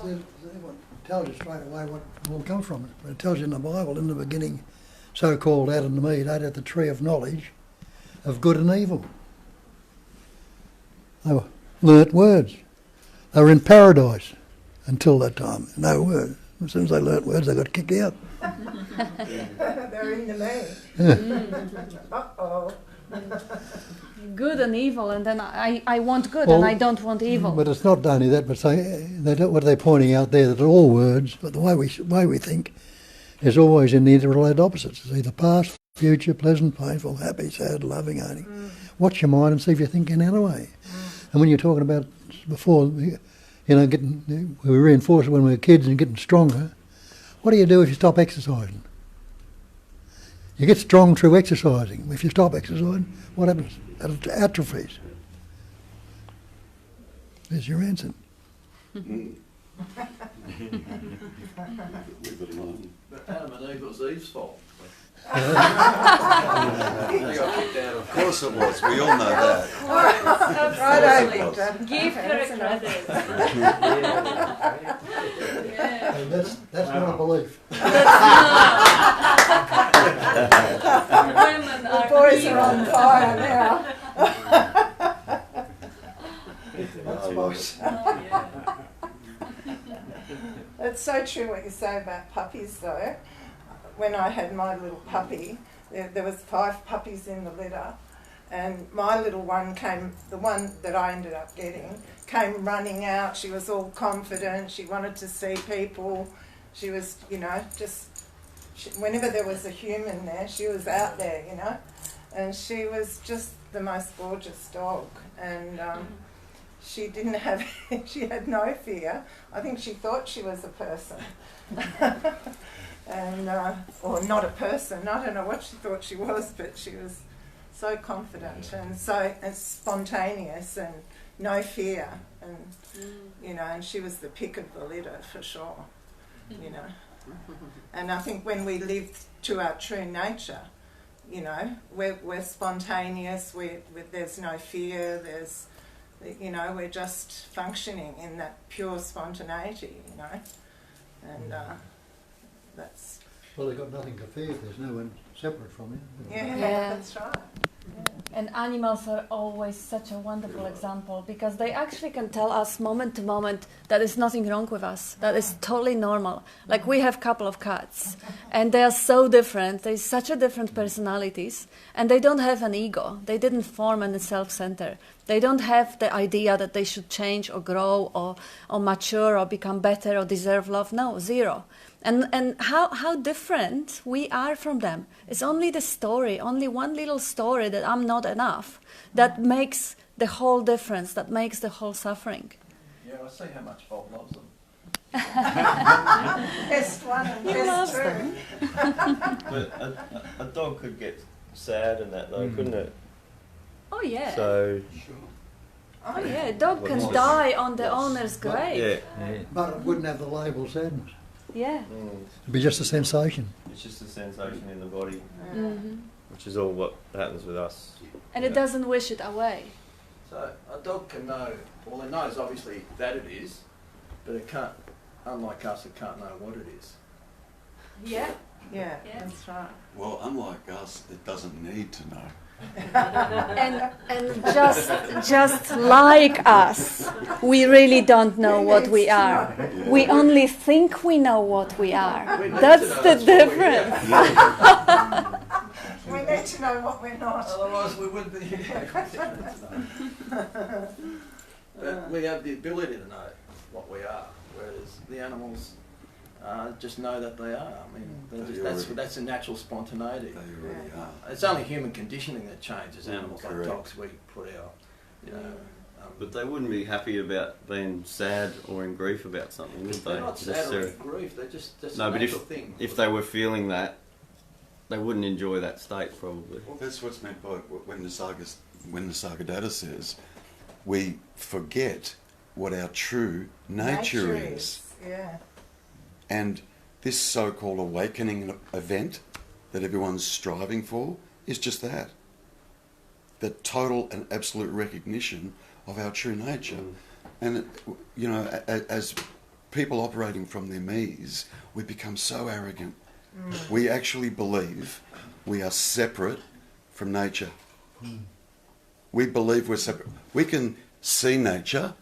It tells you straight away what will come from it. It tells you in the Bible, in the beginning, so-called Adam and Eve ate at the tree of knowledge of good and evil. They were learnt words. They were in paradise until that time. No words. As soon as they learnt words, they got kicked out. They're in the me. Uh-oh. Good and evil, and then I want good Well, and I don't want evil. But it's not only that, but what they're pointing out there, that all words, but the way we think is always in the interrelated opposites. It's either past, future, pleasant, painful, happy, sad, loving, only. Watch your mind and see if you're thinking that way. And when you're talking about before, you know, we reinforce it when we were kids and getting stronger. What do you do if you stop exercising? You get strong through exercising. If you stop exercising, what happens? It atrophies. There's your answer. Leave it alone. But Adam and Eve, it was Eve's fault. They got kicked out. Of course it was. We all know that. Right over. Give her a credit. And that's not a belief. Women The are boys evil. are on fire now. It's so true what you say about puppies, though. When I had my little puppy, there was 5 puppies in the litter, and my little one came, the one that I ended up getting, came running out. She was all confident. She wanted to see people. She was, you know, whenever there was a human there, she was out there, you know. And she was just the most gorgeous dog. And she didn't have, she had no fear. I think she thought she was a person. And or not a person. I don't know what she thought she was, but she was so confident and so spontaneous and no fear. And you know, and she was the pick of the litter for sure. You know. And I think when we live to our true nature, you know, we're spontaneous. There's no fear. There's, you know, we're just functioning in that pure spontaneity. You know, and that's. Well, they've got nothing to fear. There's no one separate from you. Yeah, that's right. And animals are always such a wonderful example, because they actually can tell us moment to moment that there's nothing wrong with us, that is totally normal. Like, we have a couple of cats, and they are so different. They're such a different personalities, and they don't have an ego. They didn't form in the self-center. They don't have the idea that they should change or grow or mature or become better or deserve love. No, zero. And how different we are from them. It's only the story, only one little story that I'm not enough, that makes the whole difference, that makes the whole suffering. Yeah, I see how much Bob loves them. Best one and He best loves two. them. But a dog could get sad and that though, couldn't it? Oh yeah. So Oh yeah, a dog can die on the owner's grave. yeah, But it wouldn't have the label sadness. Yeah. It'd be just a sensation. it's just a sensation in the body, Mm-hmm. which is all what happens with us. And it doesn't wish it away. So a dog can know, well, it knows obviously that it is, but it can't, unlike us, it can't know what it is. Yeah. Yeah, Yeah. that's right. Well, unlike us, it doesn't need to know. And just like us, we really don't know what we are. We only think we know what we are. We need That's to know the that's what we difference. We need to know what we're not. Otherwise we wouldn't be here. But we have the ability to know what we are, whereas the animals just know that they are. I mean, that's a natural spontaneity. They really are. It's only human conditioning that changes animals like Correct. dogs we put out. You know, But they wouldn't be happy about being sad or in grief about something, would they? They're not sad or in grief. They're just that's no, a but natural thing. if they were feeling that, they wouldn't enjoy that state probably. Well, that's what's meant by when the Sagadata says we forget what our true nature is. Yeah. And this so-called awakening event that everyone's striving for is just that. The total and absolute recognition of our true nature. And, you know, as people operating from their me's, we become so arrogant. We actually believe we are separate from nature. We believe we're separate. We can see nature,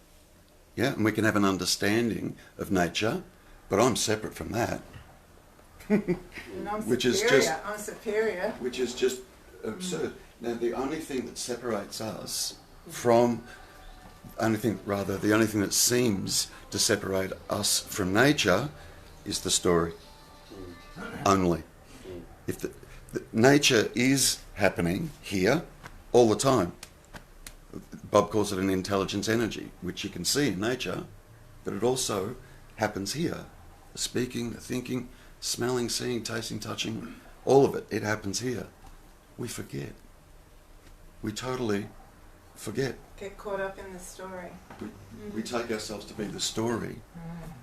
yeah, and we can have an understanding of nature, but I'm separate from that. And I'm Which superior. is just, I'm superior. which is just absurd. Now, the only thing that separates us from, the only thing that seems to separate us from nature is the story. Only. If the nature is happening here all the time. Bob calls it an intelligence energy, which you can see in nature, but it also happens here. The speaking, the thinking, smelling, seeing, tasting, touching, all of it, it happens here. We forget. We totally forget. Get caught up in the story. We take ourselves to be the story,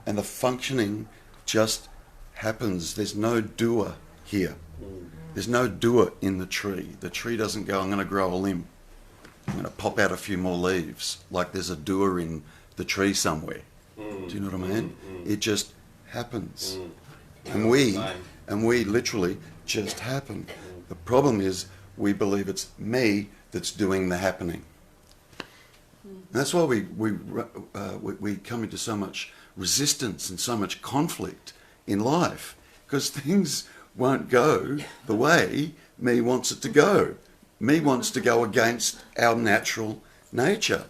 and the functioning just happens. There's no doer here. There's no doer in the tree. The tree doesn't go, I'm going to grow a limb. I'm going to pop out a few more leaves, like there's a doer in the tree somewhere. Do you know what I mean? It just happens. And we literally just happen. The problem is we believe it's me that's doing the happening. And that's why we come into so much resistance and so much conflict in life, because things won't go the way me wants it to go. Me wants to go against our natural nature.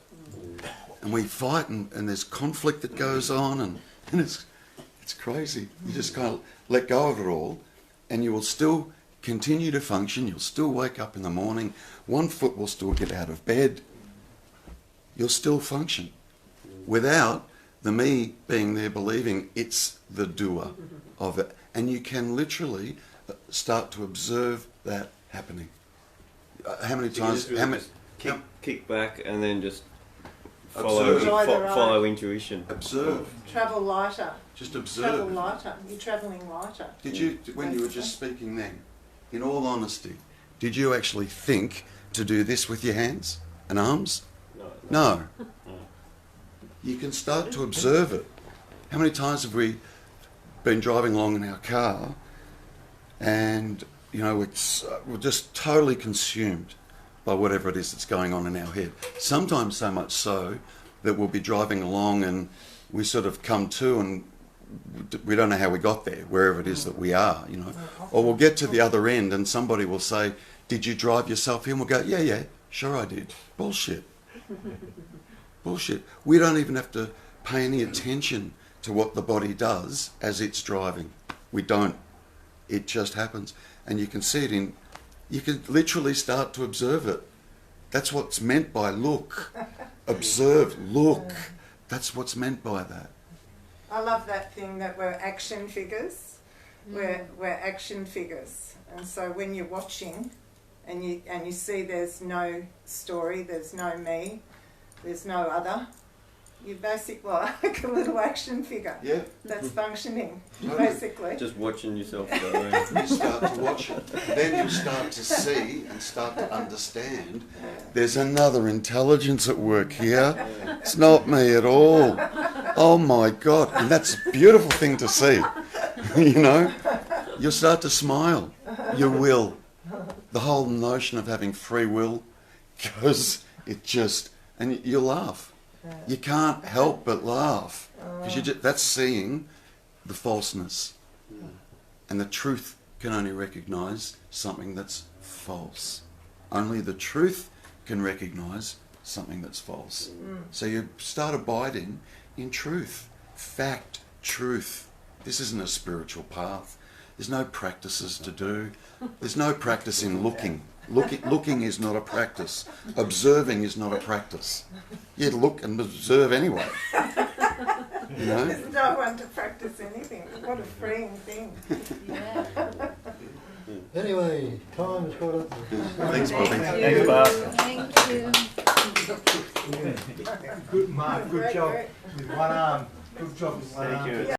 And we fight, and there's conflict that goes on, and it's crazy. You just kind of let go of it all, and you will still continue to function. You'll still wake up in the morning. One foot will still get out of bed. You'll still function without the me being there believing it's the doer of it. And you can literally start to observe that happening. How many times? Kick back and then just Observe. follow intuition. Observe. Travel lighter. Just observe. Travel lighter. You're travelling lighter. Did you, when you were just speaking then, in all honesty, did you actually think to do this with your hands and arms? No. You can start to observe it. How many times have we been driving along in our car and, you know, we're just totally consumed by whatever it is that's going on in our head. Sometimes so much so that we'll be driving along and we sort of come to and we don't know how we got there, wherever it is that we are, you know. Or we'll get to the other end and somebody will say, did you drive yourself here? And we'll go, yeah, sure I did. Bullshit. Bullshit. We don't even have to pay any attention to what the body does as it's driving. We don't. It just happens. And you can see it in, you can literally start to observe it. That's what's meant by look. Observe, look. That's what's meant by that. I love that thing that we're action figures. We're action figures. And so when you're watching and you see there's no story, there's no me, there's no other, you're basically like a little action figure. Yeah. That's functioning, basically. Just watching yourself go around. You start to watch it. Then you start to see and start to understand there's another intelligence at work here. It's not me at all. Oh my God. And that's a beautiful thing to see. You know? You'll start to smile. You will. The whole notion of having free will goes, it just, and you'll laugh. You can't help but laugh. Because that's seeing the falseness. And the truth can only recognise something that's false. Only the truth can recognise something that's false. So you start abiding in truth. Fact, truth. This isn't a spiritual path. There's no practices to do. There's no practice in looking. Looking is not a practice. Observing is not a practice. You look and observe anyway. You know? There's no one to practice anything. What a freeing thing. Anyway, time is caught up. Thanks, Bobby. Thanks, Bob. Thank you. Good, Mark. Good Great job work. with one arm. Good job with one arm. Thank you.